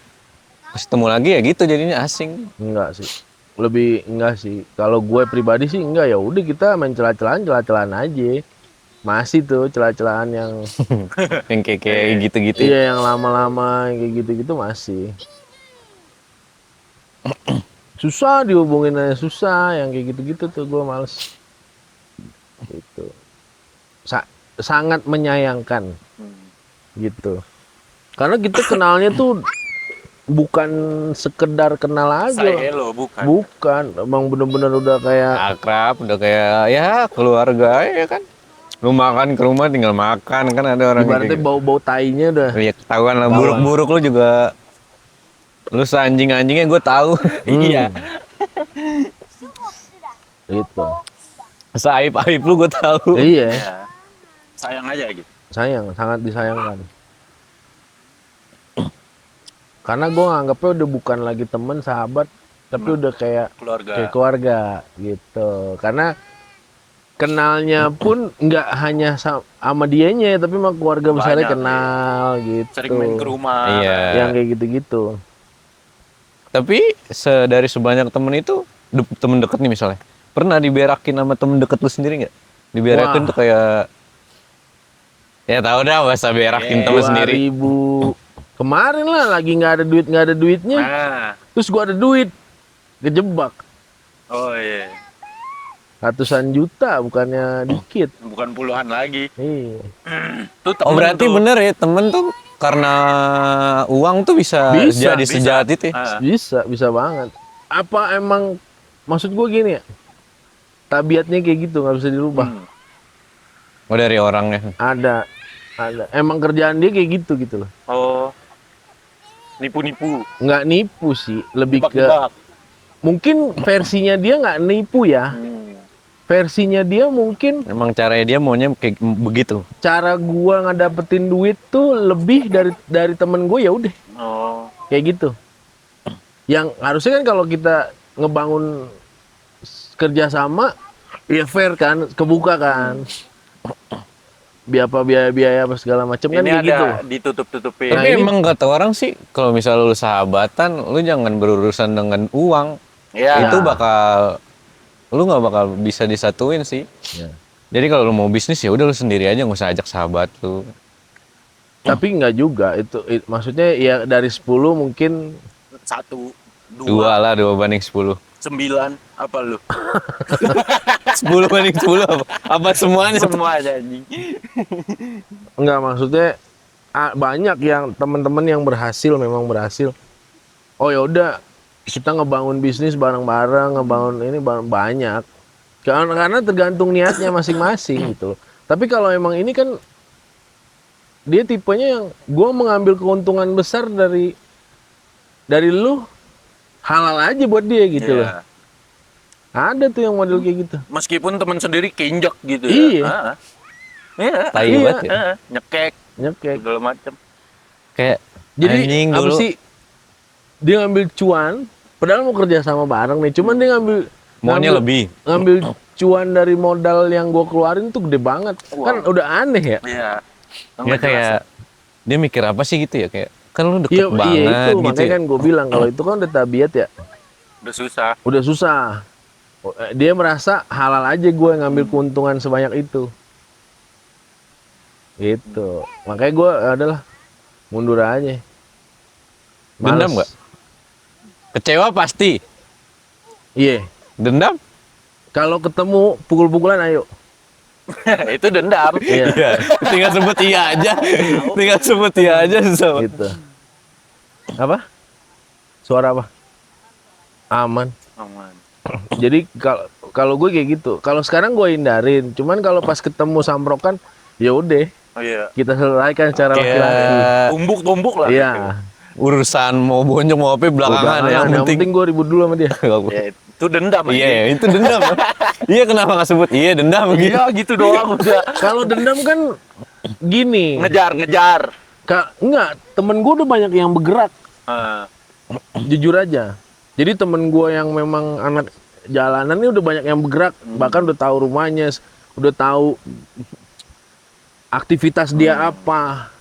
pas ketemu lagi ya gitu jadinya asing. Enggak sih. Lebih enggak sih. Kalau gue pribadi sih enggak, ya udah kita main celah-celahan aja. Masih tuh celah-celahan yang Yang kayak gitu-gitu. iya yang lama-lama yang kayak gitu-gitu masih. Susah dihubungin aja susah, yang kayak gitu-gitu tuh gue males. Gitu. Sangat menyayangkan gitu. Karena kita kenalnya tuh bukan sekedar kenal aja. Say hello, bukan. Bukan, emang bener-bener udah kayak Akrab, udah kayak ya keluarga ya kan. Lu makan ke rumah tinggal makan, kan ada orang yang ibaratnya kayak gitu. bau-bau tainya udah. Ya ketahuan lah, buruk-buruk lu juga. Lu seanjing-anjingnya gue tahu. Iya. Gitu. Seaib-aib lu gue tahu. Iya, Iya. Sayang aja gitu. sayang, sangat disayangkan. Karena gue nganggapnya udah bukan lagi temen, sahabat, tapi udah kayak Keluarga. keluarga gitu. Karena kenalnya pun nggak hanya sama dianya, tapi sama keluarga besarnya Banyak, kenal gitu. Sering main ke rumah. Iya. Yang kayak gitu-gitu. Tapi dari sebanyak temen itu, temen deket nih misalnya, pernah diberakin sama temen deket lu sendiri nggak? Diberakin Wah. tuh kayak, ya tau dah bahasa berakin temen sendiri. 2000 kemarin lah, lagi nggak ada duitnya. Nah. Terus gua ada duit, kejebak Oh iya. ratusan juta, bukannya dikit. Bukan puluhan lagi. Iya. Tuh temen Oh berarti tuh. bener ya, temen tuh karena uang tuh bisa, Bisa, jadi bisa. sejahat itu ya? Ah. Bisa banget. Apa emang maksud gua gini ya? Tabiatnya kayak gitu, nggak bisa dirubah. Oh dari orangnya. Ada. Emang kerjaan dia kayak gitu loh. Oh. Nipu-nipu. Nggak nipu sih, lebih ke Jebak-jebak. mungkin versinya dia nggak nipu ya. Versinya dia mungkin Emang caranya dia maunya kayak begitu. cara gua ngedapetin duit tuh lebih dari temen gue, ya udah Oh. kayak gitu. Yang harusnya kan kalau kita ngebangun kerjasama ya fair kan, kebuka kan. Biaya-biaya apa segala macam kan Ini kayak ada gitu. ditutup-tutupin. Nah, Tapi ini- emang kata orang sih, kalau misalnya lu sahabatan, lu jangan berurusan dengan uang. Ya. Itu lu nggak bakal bisa disatuin sih. Ya. Jadi kalau lu mau bisnis ya udah lu sendiri aja, nggak usah ajak sahabat lu. Tapi nggak juga maksudnya ya dari 10 mungkin 1, 2, 2 banding 10. 9, apa lu? 10 banding 10 apa? Apa semuanya? Semua aja anjing. nggak, maksudnya banyak yang teman-teman yang memang berhasil. Oh ya udah, kita ngebangun bisnis bareng-bareng, ngebangun ini banyak. Karena tergantung niatnya masing-masing gitu loh. Tapi kalau emang ini kan dia tipenya yang gue mengambil keuntungan besar dari lu, halal aja buat dia gitu loh. Iya. Ada tuh yang model kayak gitu. Meskipun teman sendiri keinjak gitu Iya. ya. Iya. Tai Iya. banget ya. Nyekek Nyekek. segala macam. Kayak Jadi anjing apa dulu. sih, dia ngambil cuan, padahal mau kerja sama bareng nih, cuman dia Maunya lebih. ngambil cuan dari modal yang gue keluarin tuh gede banget. Wow. Kan udah aneh ya. Iya. Ya kayak dia mikir apa sih gitu ya, kayak kan lu deket Iya, banget iya itu gitu makanya ya. kan gue bilang kalau itu kan udah tabiat ya, Udah susah. udah susah. Dia merasa halal aja gue ngambil keuntungan sebanyak itu. Itu. Makanya gue adalah mundur aja. Dendam Males. nggak? Kecewa pasti. Iya. Dendam? Kalau ketemu pukul-pukulan ayo. Itu dendam. Iya. Iya. Tinggal sebut iya aja. Tinggal sebut iya aja susah. Gitu. Apa? Suara apa? Aman. Aman. Jadi kalau gue kayak gitu. Kalau sekarang gue hindarin. Cuman kalau pas ketemu samprokan, ya udah Oh iya. kita selesaikan secara laki-laki. Kayak Tumbuk-tumbuk lah. Iya. urusan mau bonjok mau apa belakangan ya. Yang penting gue ribut dulu sama dia. Ya, itu dendam aja. Iya, itu dendam. Iya, kenapa nggak sebut? Iya, dendam gitu. Iya gitu doang udah. Kalau dendam kan gini. Ngejar. Enggak, temen gue udah banyak yang bergerak. Ah, Jujur aja. Jadi temen gue yang memang anak jalanan ini udah banyak yang bergerak. Bahkan udah tahu rumahnya, udah tahu aktivitas dia apa.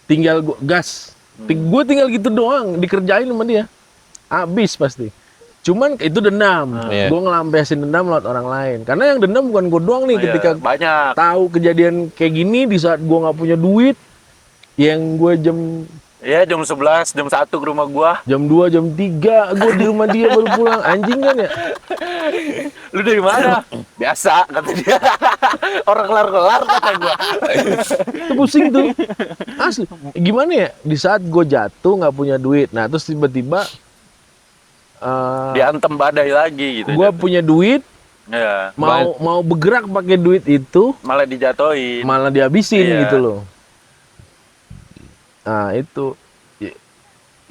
Tinggal gua gas. Gue tinggal gitu doang, dikerjain sama dia. Abis pasti. Cuman itu dendam. Iya. Gue ngelampiasin dendam lewat orang lain. Karena yang dendam bukan gue doang nih. iya, Ketika banyak. tahu kejadian kayak gini di saat gue nggak punya duit, yang gue Ya jam 11, jam 1 ke rumah gua. jam 2, jam 3 gue di rumah dia baru pulang. Anjing kan ya? Lu dari mana? Biasa kata dia. Orang kelar-kelar kata gua. Itu pusing tuh. Asli. Gimana ya? Di saat gue jatuh nggak punya duit. Nah terus tiba-tiba Diantem badai lagi gitu. gue punya duit, Ya, mau bergerak pakai duit itu, malah dijatoin. malah dihabisin Iya. gitu loh. Nah itu.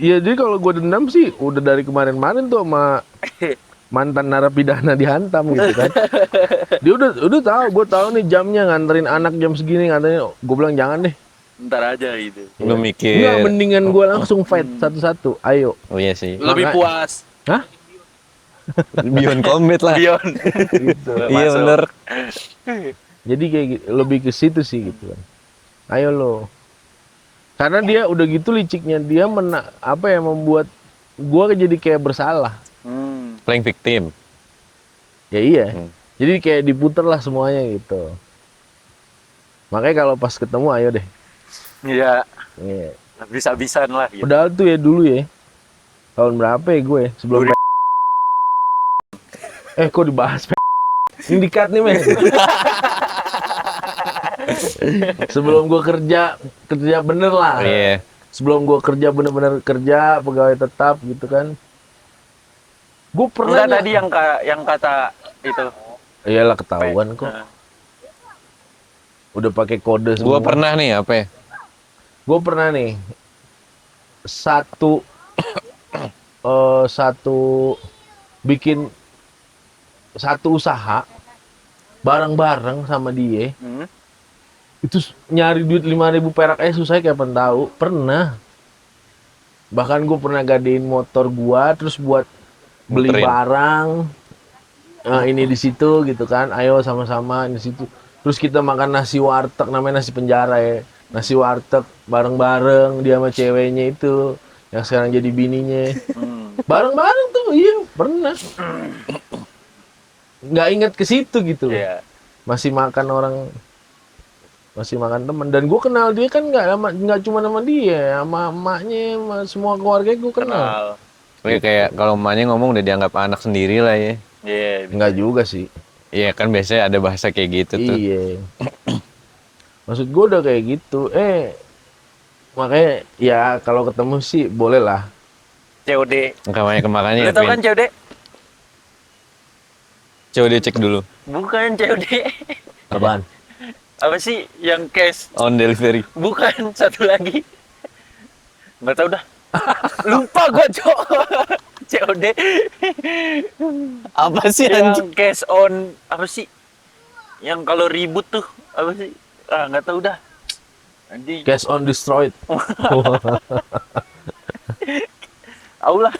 Iya jadi kalau gue dendam sih udah dari kemarin-kemarin tuh sama mantan narapidana dihantam gitu kan. Dia udah tahu, gue tahu nih jamnya nganterin anak jam segini nganterin. Gue bilang jangan deh. Ntar aja gitu. Lu mikir. Enggak, mendingan gue langsung fight satu-satu. Ayo. Oh iya sih. Lebih puas. Hah? Beyond combat lah. Bion. Gitu. Iya Masuk. bener. Jadi kayak gitu, lebih ke situ sih gitu kan. Ayo lo. Karena dia udah gitu liciknya dia membuat gua jadi kayak bersalah. Playing victim. Ya iya. Hmm. Jadi kayak diputer lah semuanya gitu. Makanya kalau pas ketemu ayo deh. Iya, Iya. bisa-bisan lah gitu. Padahal tuh ya dulu ya. Tahun berapa ya gue sebelum kok dibahas ini dikat nih men. Sebelum gue kerja bener lah. Iya. Sebelum gue kerja bener-bener kerja pegawai tetap gitu kan. Gue pernah Enggak tadi yang kata itu. iyalah ketahuan kok. Nah, Udah pakai kode semua. Gua pernah nih apa ya? Gue pernah nih satu bikin satu usaha bareng-bareng sama dia. Itu nyari duit 5.000 perak aja susah kayak tahu. Pernah. Bahkan gue pernah gadein motor gua terus buat beli Muterin. barang. Ini di situ gitu kan. Ayo sama-sama di situ. Terus kita makan nasi warteg namanya nasi penjara ya. Nasi warteg bareng-bareng dia sama ceweknya itu yang sekarang jadi bininya. Bareng-bareng tuh, iya pernah. Nggak inget ke situ gitu loh. Iya. Masih makan teman dan gue kenal dia kan nggak cuma sama dia, sama emaknya, sama semua keluarga gue kenal. Kenal. Tapi kayak kalau emaknya ngomong udah dianggap anak sendiri lah ya. Iya. Nggak juga sih. Iya kan biasanya ada bahasa kayak gitu tuh. Iya. Maksud gue udah kayak gitu. Makanya ya kalau ketemu sih boleh lah. COD. Makanya Lu tau kan COD? coba dicek dulu. Bukan COD. Apaan? Apa sih yang cash? On delivery. Bukan, satu lagi. Nggak tahu dah. Lupa gua, Cok. COD. Apa sih anjing? Yang cash on apa sih? Yang kalau ribut tuh apa sih? Nggak tahu dah. Anjing. Cash on destroyed. Allah.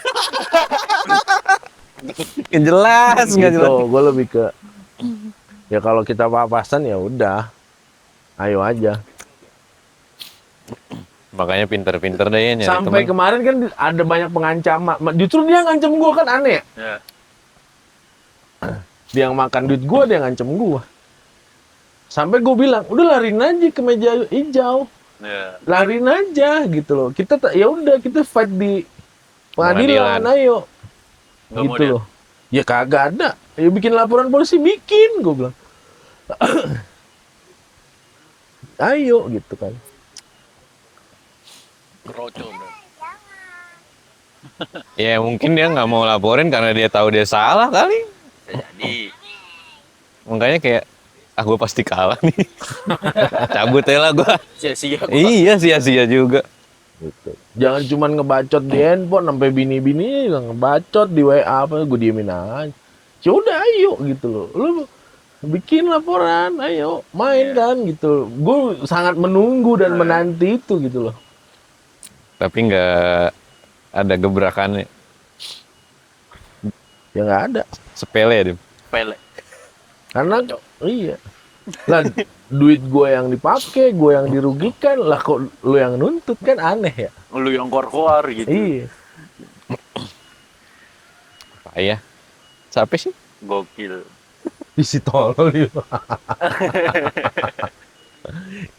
Nggak jelas, nggak jelas. Gitu, gue lebih ke ya kalau kita papasan ya udah, ayo aja. Makanya pinter-pinter deh ya nyari Sampai teman. kemarin kan ada banyak pengancaman. Justru dia ngancem gue kan aneh. Ya. Dia yang makan duit gue dia ngancem gue. Sampai gue bilang, udah lariin aja ke meja hijau, Ya. lariin aja gitu loh. Kita ya udah kita fight di pengadilan, ayo. Nggak mau Gitu dia. loh. Ya kagak ada. Ya bikin laporan polisi, bikin, gue bilang. Ayo gitu kan. Kroco, bro. Ya mungkin dia nggak mau laporin karena dia tahu dia salah kali. Bisa jadi. Makanya kayak, gue pasti kalah nih. Cabut aja lah gue. Sia-sia gua. Iya sia-sia juga. Gitu. Jangan cuman ngebacot di handphone sampai bini-bini juga ngebacot di WA apa, gue diemin aja. Ya udah ayo gitu loh. Lu bikin laporan, ayo main kan gitu. Gue sangat menunggu dan menanti itu gitu loh. Tapi nggak ada gebrakannya. Ya nggak ada. Sepele ya, Dim. Pele. Karena iya. Lah duit gue yang dipakai, gue yang dirugikan, lah kok lu yang nuntut, kan aneh ya. Lu yang kor-kor gitu. Iya. Payah. Siapa sih? Gokil. Isi tolol itu.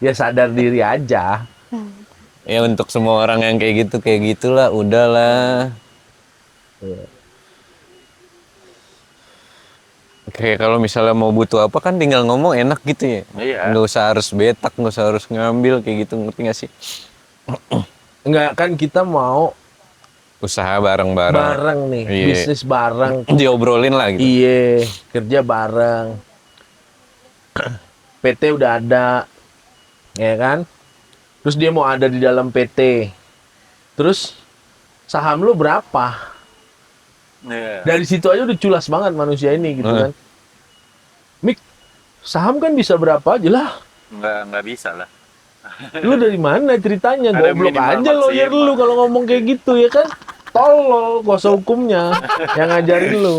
Ya sadar diri aja. Ya untuk semua orang yang kayak gitulah, udahlah. Iya. Kayak kalau misalnya mau butuh apa kan tinggal ngomong enak gitu ya. Iya. Nggak usah harus betak, nggak usah harus ngambil kayak gitu, ngerti nggak sih? Enggak, kan kita mau Usaha bareng-bareng. bareng nih, Iya. bisnis bareng. Diobrolin lah gitu. Iya, kerja bareng. PT udah ada, ya kan? Terus dia mau ada di dalam PT. Terus saham lu berapa? Iya. Dari situ aja udah culas banget manusia ini gitu kan. Mik, saham kan bisa berapa aja lah. Nggak bisa lah. Lu dari mana ceritanya? Ada Goblok minimal aja lawyer maksimal. lu kalau ngomong kayak gitu ya kan. Tolol kuasa hukumnya yang ngajarin lu.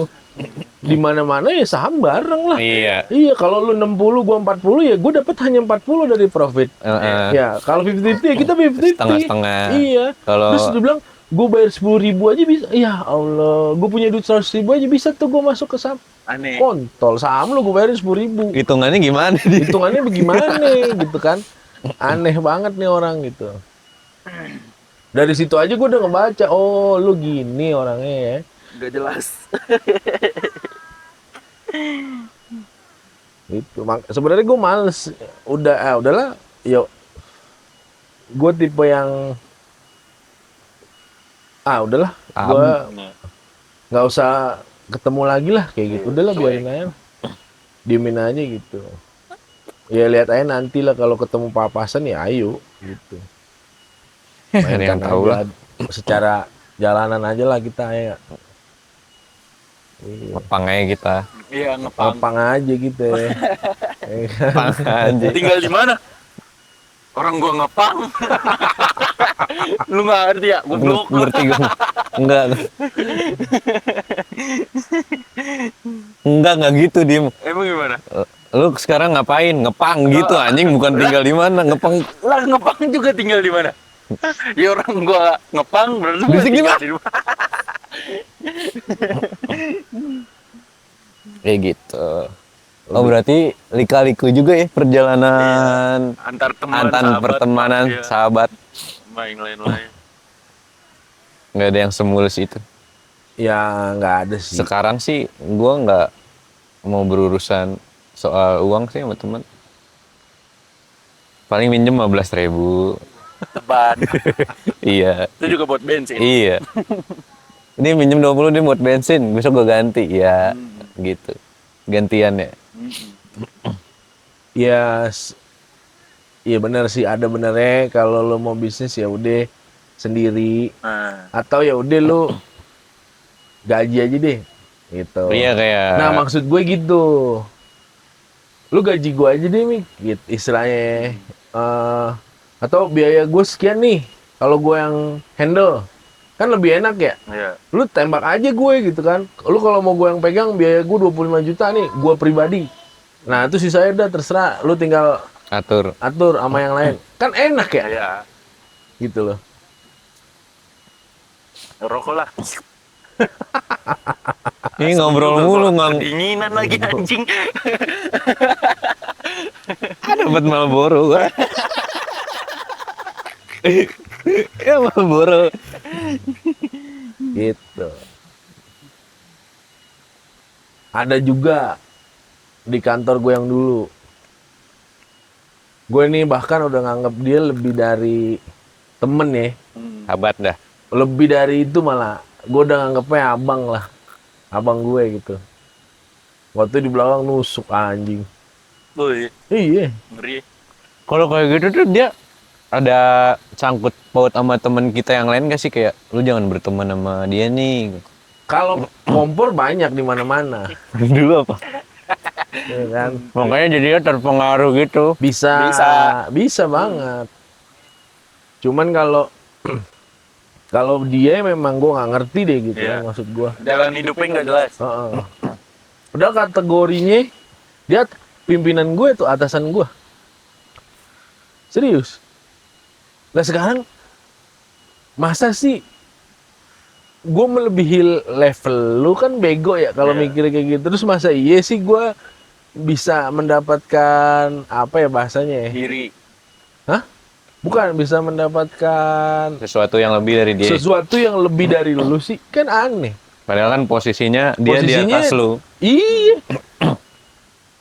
Di mana-mana ya saham bareng lah. Iya. Iya, kalau lu 60 gua 40 ya gua dapat hanya 40 dari profit. Ya, kalau 50-50 ya kita 50-50. Setengah-setengah. Iya. Kalau- Terus dia bilang gue bayar 10.000 aja bisa. Ya Allah, gue punya duit 100.000 aja bisa tuh gue masuk ke saham. Aneh. Kontol, saham lu gue bayarin 10.000. Hitungannya gimana dia? Hitungannya bagaimana gitu kan. Aneh banget nih orang gitu. Dari situ aja gue udah ngebaca, oh lu gini orangnya ya. Nggak jelas. Gitu. Sebenarnya gue males. Udahlah. Yuk. Gue tipe yang udahlah. Gue nggak usah ketemu lagi lah kayak gitu. Udahlah biarin aja. Diemin aja gitu. Ya lihat aja nanti lah kalau ketemu papasan ya ayo gitu. Ada yang tahu lah. Secara jalanan aja lah kita ya. Iya. Ngepang aja kita. Iya, ngepang. Ngepang aja gitu ya. Ngepang aja. Tinggal di mana? Orang gua ngepang. Lu nggak ngerti ya? Goblok. Ngerti gue. Enggak. Enggak gitu, Dim. Emang gimana? Lu sekarang ngapain? Ngepang gitu anjing, bukan tinggal di mana, ngepang. Lah ngepang juga tinggal di mana? Ya orang gua ngepang berarti gua Bisik tinggal gimana? di rumah. Kayak gitu. Oh berarti lika-liku juga ya perjalanan Antar teman, antar sahabat, pertemanan iya, sahabat. main lain-lain. Nggak ada yang semulus itu. Ya nggak ada sih. Sekarang sih gua nggak mau berurusan soal uang sih sama teman. Paling minjem 15.000. Teban. Iya. Itu juga buat bensin. Iya. Ini minjem 20 dia buat bensin, besok gue ganti. Ya, gitu. Gantian ya. Ya, iya benar sih, ada benernya kalau lo mau bisnis ya udah sendiri Nah, atau ya udah lo gaji aja deh gitu. Iya kayak Nah, maksud gue gitu. Lu gaji gue aja deh, Mik, gitu istilahnya. Atau biaya gue sekian nih kalau gue yang handle. Kan lebih enak ya. iya. Lu tembak aja gue gitu kan. Lu kalau mau gue yang pegang biaya gue 25 juta nih, gue pribadi. Nah, itu sisanya udah terserah, lu tinggal atur. atur sama yang lain. Kan enak ya? Iya. Gitu loh. Rokok lah. Ini ngobrol mulu ngang. Kedinginan lagi anjing. Dapat Marlboro gua. Ya Marlboro. Gitu. Ada juga di kantor gue yang dulu. Gue nih bahkan udah nganggep dia lebih dari temen ya. Sahabat dah. Lebih dari itu malah. Gue udah nganggepnya abang lah. Abang gue gitu. Waktu di belakang nusuk anjing. Oh iya, Iya. ngeri. Kalau kayak gitu tuh dia ada sangkut paut sama teman kita yang lain gak sih, kayak lu jangan berteman sama dia nih. Kalau kompor banyak di mana-mana. Dulu apa? Ya kan? Makanya jadinya terpengaruh gitu. Bisa Bisa. banget. Cuman kalau kalau dia memang gue nggak ngerti deh gitu Iya. kan, maksud gue. Jalan hidupnya nggak jelas. Heeh. Udah kategorinya dia pimpinan gue tuh, atasan gue. Serius. Nah sekarang masa sih gue melebihi level lu, kan bego ya kalau Iya. mikir kayak gitu. Terus masa iya sih gue bisa mendapatkan apa ya bahasanya ya? Diri. Hah? Bukan bisa mendapatkan Sesuatu yang lebih dari dia. sesuatu yang lebih dari lu sih, kan aneh. Padahal kan posisinya dia di Posisinya- atas lu. Iya.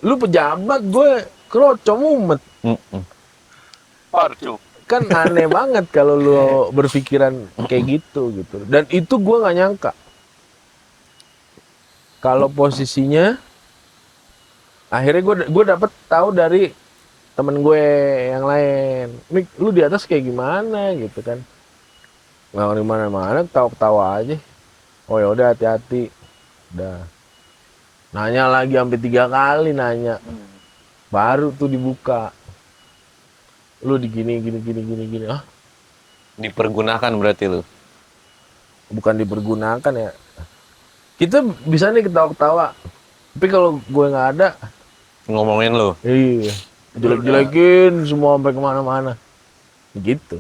Lu pejabat, gue kerocong mumet. Mm-mm. Parcu. Kan aneh banget kalau lu berpikiran kayak gitu. Dan itu gue nggak nyangka. Kalau posisinya, akhirnya gue dapet tahu dari temen gue yang lain. Mik, lu di atas kayak gimana gitu kan? Nggak di mana-mana, ketawa-ketawa aja. Oh ya udah, hati-hati. Udah. Nanya lagi sampai 3 kali nanya. Baru tuh dibuka. Lu di gini. Ah, Dipergunakan berarti lu. bukan dipergunakan ya. Kita bisa nih ketawa-ketawa. Tapi kalau gue nggak ada, Ngomongin lu. iya, jelek-jelekin semua sampai kemana-mana. Gitu.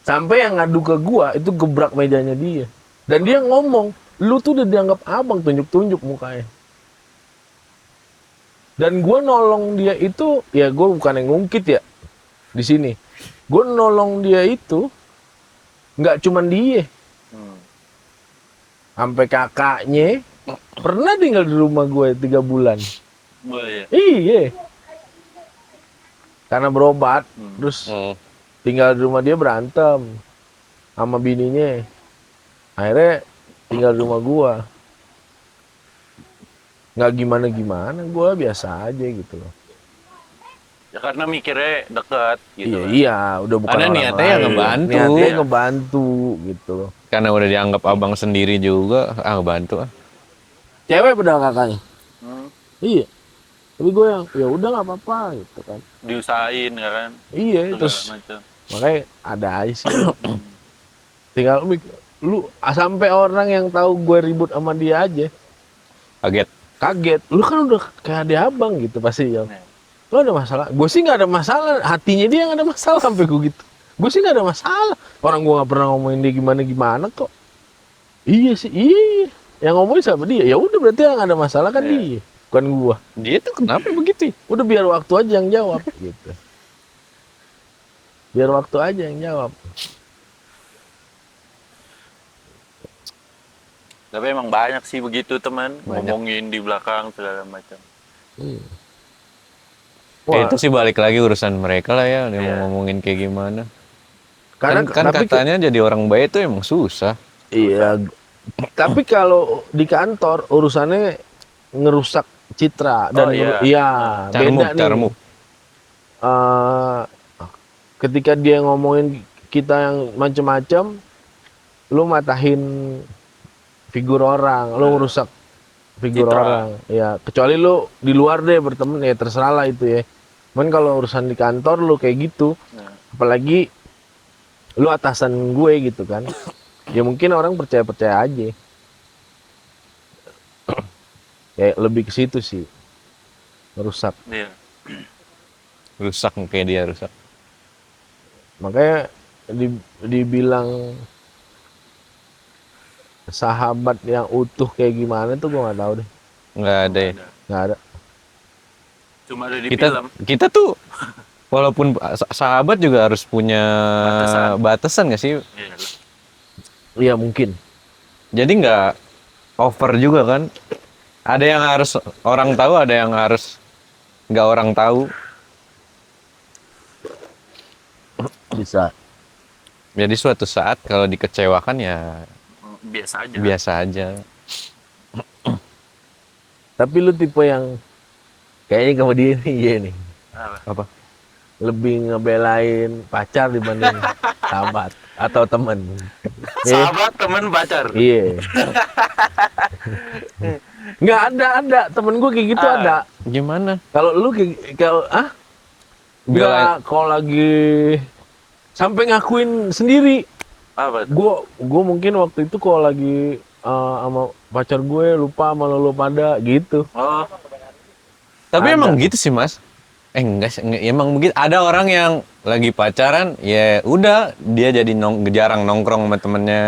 Sampai yang ngadu ke gua itu gebrak mejanya dia. Dan dia ngomong, lu tuh udah dianggap abang, tunjuk-tunjuk mukanya. Dan gua nolong dia itu, ya gua bukan yang ngungkit ya di sini. Gua nolong dia itu nggak cuman dia, sampai kakaknya pernah tinggal di rumah gue 3 bulan. Boleh ya. Iya. Karena berobat, terus Hmm. tinggal di rumah dia, berantem sama bininya. Akhirnya tinggal di rumah gua. Nggak gimana-gimana, gua biasa aja gitu loh. Ya karena mikirnya dekat gitu. Iya, kan. iya, udah bukan Karena orang niatnya ya lain. ngebantu. Niatnya Iya. ngebantu gitu loh. Karena udah dianggap abang sendiri juga, ngebantu ah. Cewek padahal kakaknya. Hmm. Iya. Tapi gue yang ya udah nggak apa-apa gitu kan. Diusahain ya kan. Iya, Segala terus macam. makanya ada aja sih. Tinggal lu sampai orang yang tahu gue ribut sama dia aja Kaget. kaget. Lu kan udah kayak adik abang gitu pasti ya. Nah, Lu ada masalah? Gue sih nggak ada masalah. Hatinya dia yang ada masalah sampai gue gitu. Gue sih nggak ada masalah. Orang gue nggak pernah ngomongin dia gimana kok. Iya sih, iya. Yang ngomongin sama dia. Ya udah berarti yang ada masalah kan Iya. dia, bukan gua. Dia tuh kenapa begitu? Udah biar waktu aja yang jawab gitu. Biar waktu aja yang jawab. tapi emang banyak sih begitu teman, Banyak. ngomongin di belakang segala macam. Ya, itu sih balik lagi urusan mereka lah ya, dia Iya. mau ngomongin kayak gimana. Karena kan tapi katanya jadi orang baik itu emang susah. iya. Tapi kalau di kantor urusannya ngerusak citra dan Oh, iya. iya, Carmuk, beda nih. carmuk. Eh, ketika dia ngomongin kita yang macem-macem, lu matahin figur orang, lu ngerusak figur Citra. orang. Ya, kecuali lu di luar deh berteman, ya terserah lah itu ya. Cuman kalau urusan di kantor lu kayak gitu, Nah, apalagi lu atasan gue gitu kan. Ya mungkin orang percaya-percaya aja. Kayak lebih ke situ sih. Merusak. iya. Rusak kayak dia rusak. Makanya dibilang sahabat yang utuh kayak gimana tuh gue nggak tahu deh. Nggak ada ya. Nggak ada. Cuma ada di Kita film. kita tuh walaupun sahabat juga harus punya batasan nggak sih? Iya. Iya mungkin. Jadi nggak over juga kan? Ada yang harus orang tahu, ada yang harus nggak orang tahu. Bisa. Jadi suatu saat kalau dikecewakan ya Biasa aja. biasa aja. Tapi lu tipe yang kayaknya kamu dia nih, iya nih. Apa? Lebih ngebelain pacar dibanding sahabat atau temen. Sahabat, teman, pacar. Iya. Nggak ada temen gue kayak gitu ada. Gimana? Kalau lu kalau nggak kalau lagi sampai ngakuin sendiri. Apa? Gue mungkin waktu itu kalau lagi sama pacar gue lupa sama lu pada gitu. Oh, Tapi Ada. emang gitu sih mas. Enggak, emang begitu. Ada orang yang lagi pacaran, ya udah dia jadi jarang nongkrong sama temennya,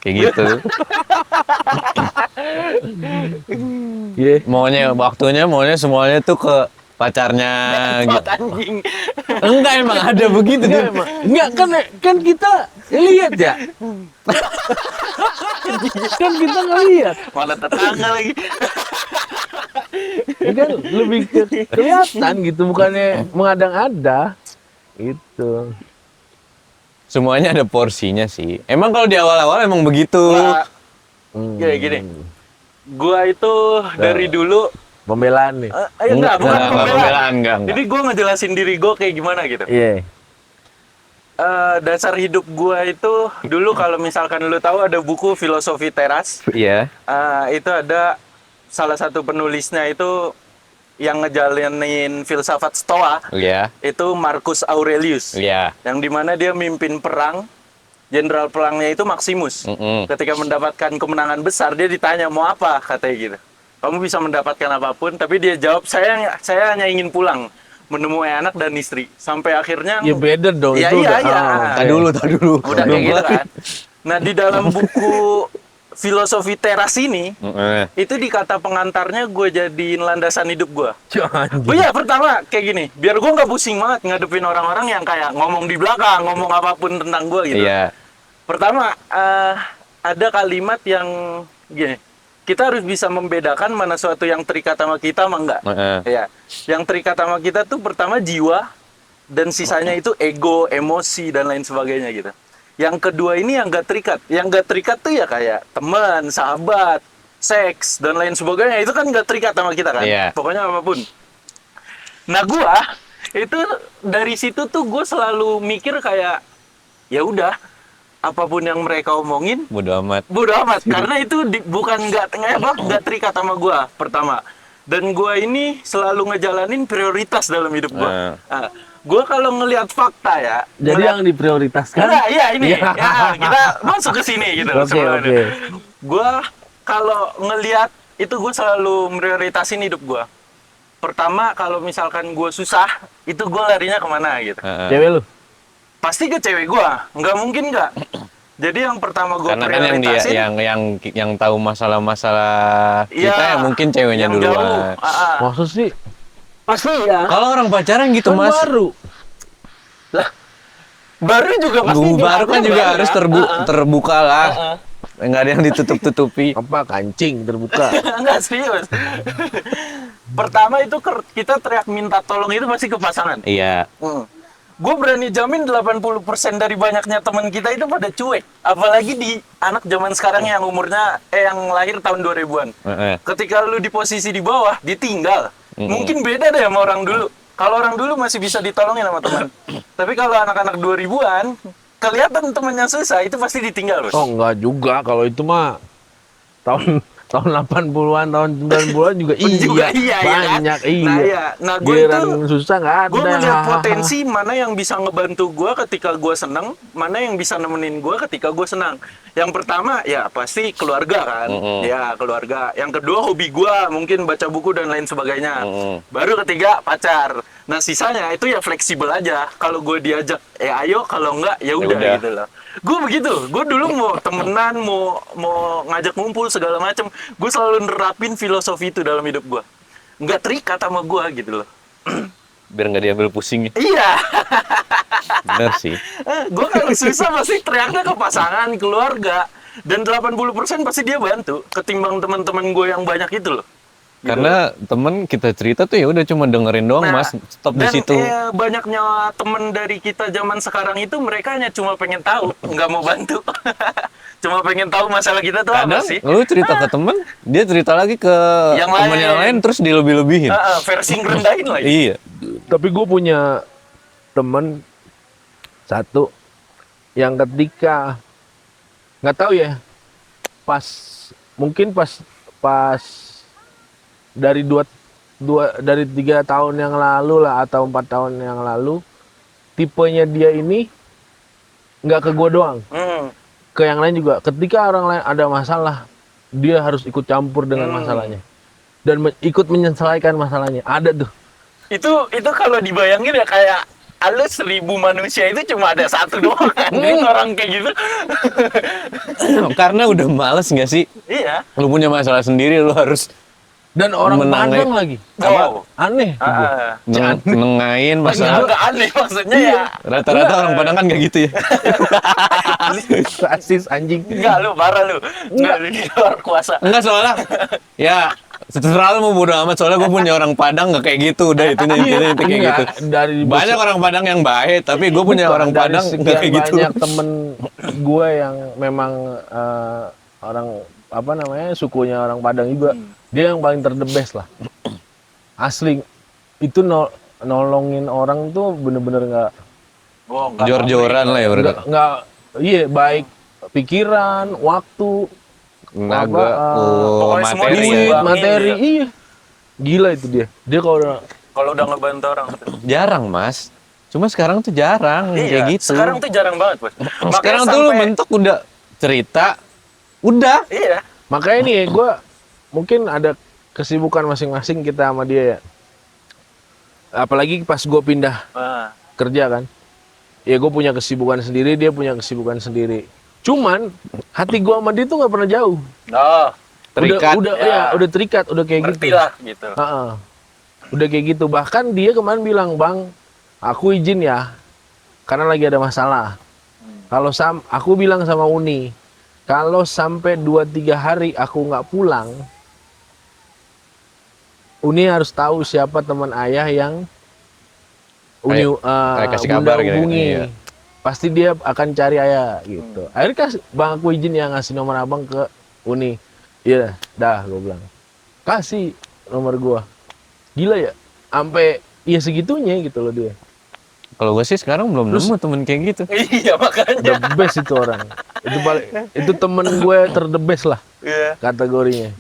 kayak gitu. Iya. Maunya semuanya tuh ke pacarnya. Gitu. anjing. Enggak emang ada begitu Enggak tuh. emang. Enggak kan kita lihat ya. Kan kita ngelihat. Malah tetangga lagi. Ya kan lebih kelihatan gitu bukannya mengada-ngada gitu. Semuanya ada porsinya sih. Emang kalau di awal-awal emang begitu. Nah, Hmm. gini. Gua itu dari dulu Pembelaan nih. enggak, bukan Enggak, pembelaan. pembelaan, enggak. Jadi gua ngejelasin diri gua kayak gimana gitu. Iya. Dasar hidup gua itu dulu kalau misalkan lu tahu ada buku Filosofi Teras, Iya. itu ada salah satu penulisnya itu yang ngejalanin filsafat Stoa Iya. itu Marcus Aurelius, Iya. yang dimana dia mimpin perang, jenderal perangnya itu Maximus. Mm-mm. Ketika mendapatkan kemenangan besar dia ditanya mau apa, katanya gitu. Kamu bisa mendapatkan apapun, tapi dia jawab saya hanya ingin pulang menemui anak dan istri. Sampai akhirnya Ya beda dong Iya, itu iya, udah. iya. Tak dulu. udah kayak gitu kan. Nah, di dalam buku Filosofi Teras ini itu di kata pengantarnya gue jadiin landasan hidup gue. Oh iya, pertama kayak gini, biar gue nggak pusing banget ngadepin orang-orang yang kayak ngomong di belakang, ngomong apapun tentang gue gitu. Iya. Pertama, ada kalimat yang gini, kita harus bisa membedakan mana suatu yang terikat sama kita sama enggak. Ya, yang terikat sama kita tuh pertama jiwa, dan sisanya itu ego, emosi, dan lain sebagainya gitu. Yang kedua ini yang gak terikat. Yang gak terikat tuh ya kayak teman, sahabat, seks, dan lain sebagainya. Itu kan gak terikat sama kita kan. Iya. Pokoknya apapun. Nah gua, itu dari situ tuh gue selalu mikir kayak, ya udah, apapun yang mereka omongin, Bodo amat. bodo amat. Karena itu bukan gak terikat sama gua, pertama. Dan gua ini selalu ngejalanin prioritas dalam hidup gua. Gua kalau ngelihat fakta ya. Jadi yang diprioritaskan. Nah, iya ini. Iya. Ya, kita masuk ke sini gitu. Oke, sebenarnya. oke. Gua kalau ngelihat itu gua selalu prioritasin hidup gua. Pertama, kalau misalkan gua susah, itu gua larinya kemana gitu. Cewek lu. Pasti ke cewek gua, nggak mungkin nggak. Jadi yang pertama gua Karena kan prioritasin yang tahu masalah-masalah kita Iya, ya mungkin ceweknya yang duluan. jauh. Maksud sih Pasti ya. Kalau orang pacaran gitu kan mas, baru. Baru juga pasti baru kan juga baru harus ya. terbuka lah. Nggak ada yang ditutup-tutupi. Apa kancing terbuka. Enggak serius. Pertama itu kita teriak minta tolong itu pasti ke pasangan. Iya. Gue berani jamin 80% dari banyaknya teman kita itu pada cuek. Apalagi di anak zaman sekarang yang umurnya yang lahir tahun 2000-an. Ketika lu di posisi di bawah, ditinggal. Mungkin beda deh sama orang dulu. Kalau orang dulu masih bisa ditolongin sama teman. Tapi kalau anak-anak 2000-an, kelihatan temennya susah, itu pasti ditinggal, Bos. Oh enggak juga kalau itu mah tahun 80-an, tahun 90-an juga iya banyak kan? iya. Nah, iya. Nah, gue Giliran itu susah nggak ada. gue melihat potensi mana yang bisa ngebantu gue ketika gue senang, mana yang bisa nemenin gue ketika gue senang. Yang pertama ya pasti keluarga kan, ya keluarga. Yang kedua hobi gue, mungkin baca buku dan lain sebagainya. Baru ketiga pacar. Nah sisanya itu ya fleksibel aja. Kalau gue diajak, ayo. Kalau enggak, ya udah gitu loh. Gue begitu. Gue dulu mau temenan, mau ngajak ngumpul segala macam. Gue selalu nerapin filosofi itu dalam hidup gue. Nggak terikat sama gue gitu loh. Biar nggak diambil pusing. Iya. Bener sih. Gue kalau susah pasti teriaknya ke pasangan, keluarga. Dan 80% pasti dia bantu. Ketimbang teman-teman gue yang banyak itu loh. Gitu. Karena temen kita cerita tuh ya udah cuma dengerin doang, Mas. Stop di dan, situ. banyaknya temen dari kita zaman sekarang itu mereka hanya cuma pengen tahu, nggak mau bantu. Cuma pengen tahu masalah kita tuh Kadang apa sih. lu cerita ke temen, dia cerita lagi ke Yang temen lain. yang lain terus dilebih-lebihin. Versi ngerendahin lagi. Iya. Tapi gue punya temen satu yang ketika nggak tahu ya, mungkin pas dari dari 3 tahun yang lalu lah atau 4 tahun yang lalu, tipenya dia ini nggak ke gue doang, ke yang lain juga. Ketika orang lain ada masalah, dia harus ikut campur dengan masalahnya dan ikut menyelesaikan masalahnya. Ada tuh. Itu kalau dibayangin ya kayak lu 1000 manusia itu cuma ada satu doang anjing orang kayak gitu. Karena udah males nggak sih? Iya. Lu punya masalah sendiri, lu harus Dan orang Menangnya- Padang lagi. Wow. Aneh tuh gua. nengahin masalah. Nggak aneh maksudnya ya. Rata-rata orang Padang kan kayak gitu ya. Rasis anjing. Enggak lu parah lu. Enggak di luar kuasa. Enggak, soalnya ya terserah lu mau bodo amat, soalnya gue punya orang Padang nggak kayak gitu, udah intinya kayak Enggak, gitu. dari Banyak orang Padang yang baik, tapi gue punya orang dari Padang sekian nggak kayak gitu. banyak temen gue yang memang orang apa namanya sukunya orang Padang juga, dia yang paling terdebes lah. Asli itu nolongin orang tuh bener-bener nggak Oh, enggak. Jor-joran lah ya berarti. nggak iya, baik pikiran, waktu, Tenaga, pokoknya semua materi duit, ya. Bang. materi, iya. Gila itu dia. Dia Kalau udah ngebantu orang. Jarang, Mas. Cuma sekarang tuh jarang kayak gitu. Sekarang tuh jarang banget, Bos. Sekarang Makanya tuh lu sampai- mentok udah cerita, udah. Iya. makanya nih gue mungkin ada kesibukan masing-masing kita sama dia ya. Apalagi pas gue pindah Ah. kerja kan, ya gue punya kesibukan sendiri, dia punya kesibukan sendiri. Cuman hati gue sama dia tuh nggak pernah jauh. Oh, Terikat. Udah terikat, udah kayak ngerti gitu. lah gitu. Heeh. Udah kayak gitu. Bahkan dia kemarin bilang, "Bang, aku izin ya, karena lagi ada masalah." Kalau aku bilang sama Uni, kalau sampai 2-3 hari aku nggak pulang, Uni harus tahu siapa teman ayah yang Uni kasih Bunda kabar gitu ya. hubungi. Iya. Pasti dia akan cari ayah gitu. Akhirnya Bang, aku izin ya ngasih nomor abang ke Uni. Iya, dah gue bilang. Kasih nomor gua. Gila ya, sampai ya segitunya gitu loh dia. Kalau gue sih sekarang belum nemu temen kayak gitu. Iya, makanya. The best itu orang. Itu temen gue terdebes lah Iya. kategorinya.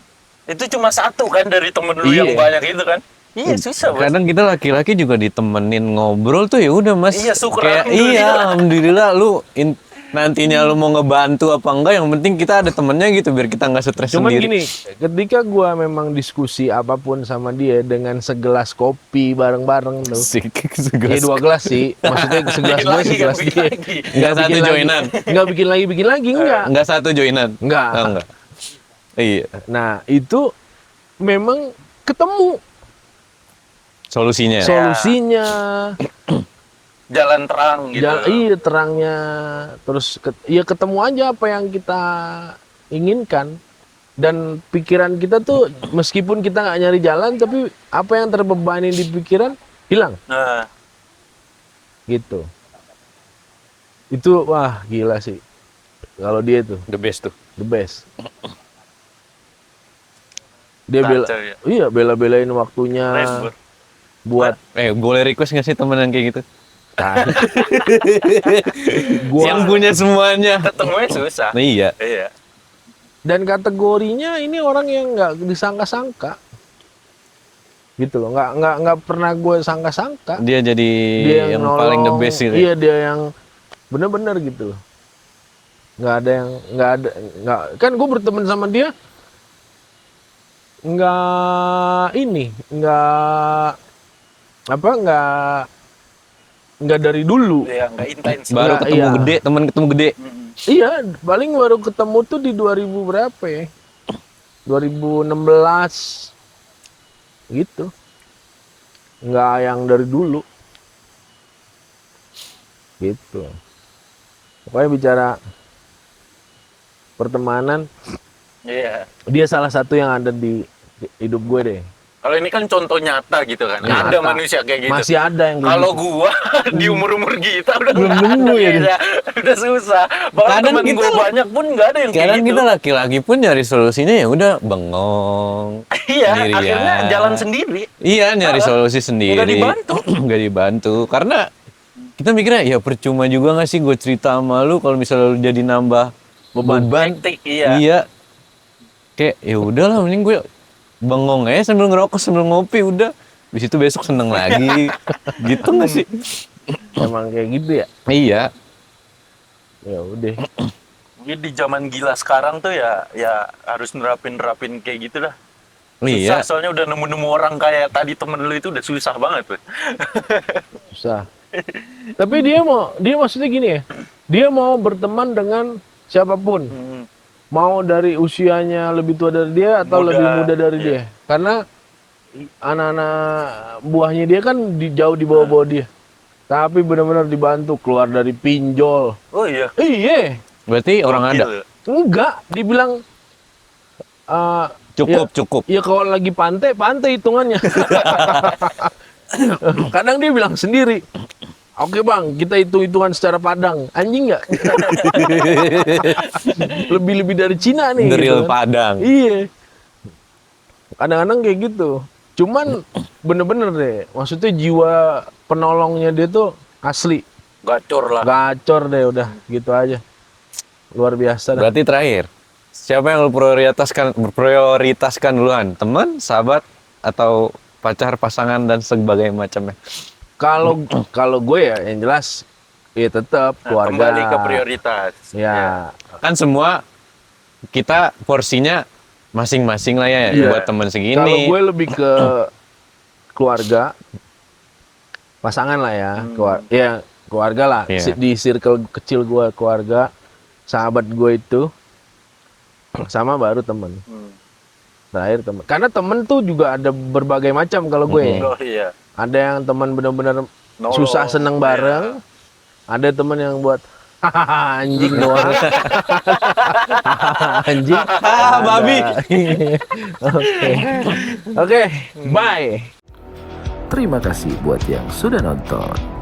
Itu cuma satu kan dari temen lu Iya. yang banyak itu kan. Iya, susah, Bos. Kadang kita laki-laki juga ditemenin ngobrol tuh ya udah, Mas. Iya, syukur, Kayak alhamdulillah. iya, alhamdulillah lu nantinya lu mau ngebantu apa enggak, yang penting kita ada temennya gitu biar kita nggak stres Cuman sendiri. gini, ketika gue memang diskusi apapun sama dia dengan segelas kopi bareng-bareng tuh. Sik, Ya 2 gelas sih, maksudnya segelas Bikin gue, lagi, segelas bikin dia. lagi. Nggak satu bikin lagi. joinan. Nggak bikin lagi, enggak. Enggak satu joinan. Enggak. Oh, enggak. Iya, Nah, itu memang ketemu solusinya. solusinya. Jalan terang gitu. Iya, terangnya. Terus ya ketemu aja apa yang kita inginkan. Dan pikiran kita tuh meskipun kita nggak nyari jalan, tapi apa yang terbebani di pikiran hilang Nah, gitu. Itu wah gila sih. Kalau dia tuh The best tuh. the best. Dia Kacau ya. iya bela-belain waktunya Red buat Boleh request nggak sih temen yang kayak gitu? Yang gua. punya semuanya. ketemunya susah. Nah, iya. Iya. Dan kategorinya ini orang yang nggak disangka-sangka, gitu loh. Nggak pernah gue sangka-sangka. Dia jadi Dia yang nolong, paling the best gitu. Iya, dia yang bener-bener gitu loh. Nggak kan gue berteman sama dia nggak dari dulu. Iya, nggak intens. Baru Nggak, ketemu iya. gede, temen ketemu gede. Iya, paling baru ketemu tuh di 2000 berapa ya? 2016 gitu. Nggak yang dari dulu. Gitu. Pokoknya bicara pertemanan, Iya. dia salah satu yang ada di hidup gue deh. Kalau ini kan contoh nyata gitu kan. Nyata. Ada manusia kayak gitu. Masih ada yang kayak Kalau gitu. gua di umur-umur kita udah Belum nggak nemu ada ya, kayaknya. Udah susah. Bahkan Kadang temen kita gua banyak pun nggak ada yang kayak Kadang gitu. kita laki-laki pun nyari solusinya ya udah bengong. Iya, sendirian. akhirnya jalan sendiri. Iya, nyari solusi sendiri. Nggak dibantu. Nggak dibantu. Karena kita mikirnya ya percuma juga nggak sih gue cerita sama lu kalau misalnya lu jadi nambah beban. Hektik, iya. Iya. Kayak ya udahlah mending gue bengong aja sambil ngerokok sambil ngopi udah. Habis itu besok seneng lagi. Gitu nggak sih? Emang kayak gitu ya? Iya. Ya udah. Jadi di zaman gila sekarang tuh ya harus nerapin kayak gitu dah. Iya. Susah, soalnya udah nemu-nemu orang kayak tadi temen lu itu udah susah banget tuh. Susah. Tapi dia maksudnya gini ya. Dia mau berteman dengan siapapun. Mau dari usianya lebih tua dari dia atau Muda, lebih muda dari iya. dia. Karena anak-anak buahnya dia kan jauh di bawah-bawah dia. Tapi benar-benar dibantu keluar dari pinjol. Oh iya. Iya. Berarti orang ada. Gila. Enggak, dibilang Cukup. ya kalau lagi pantai hitungannya. Kadang dia bilang sendiri, oke bang, kita hitung-hitungan secara padang. Anjing nggak? Lebih-lebih dari Cina nih. Drill gitu kan. Padang. Iya. Kadang-kadang kayak gitu. Cuman bener-bener deh, maksudnya jiwa penolongnya dia tuh asli. Gacor lah. Gacor deh udah, gitu aja. Luar biasa dah. Berarti terakhir, siapa yang lu prioritaskan duluan? Teman, sahabat, atau pacar, pasangan dan sebagainya macamnya? Kalau gue ya yang jelas ya tetap keluarga. Kembali ke prioritas. Ya, Kan semua kita porsinya masing-masing lah ya, Iya. buat teman segini. kalau gue lebih ke keluarga, pasangan lah ya, ya keluarga lah. Iya. Di circle kecil gue keluarga, sahabat gue itu, sama baru temen. Terakhir temen. Karena temen tuh juga ada berbagai macam kalau gue. Oh iya. Ada yang teman benar-benar Nolong. susah seneng bareng. Ada temen yang buat hahaha anjing doang. Anjing. babi. Oke, bye. Terima kasih buat yang sudah nonton.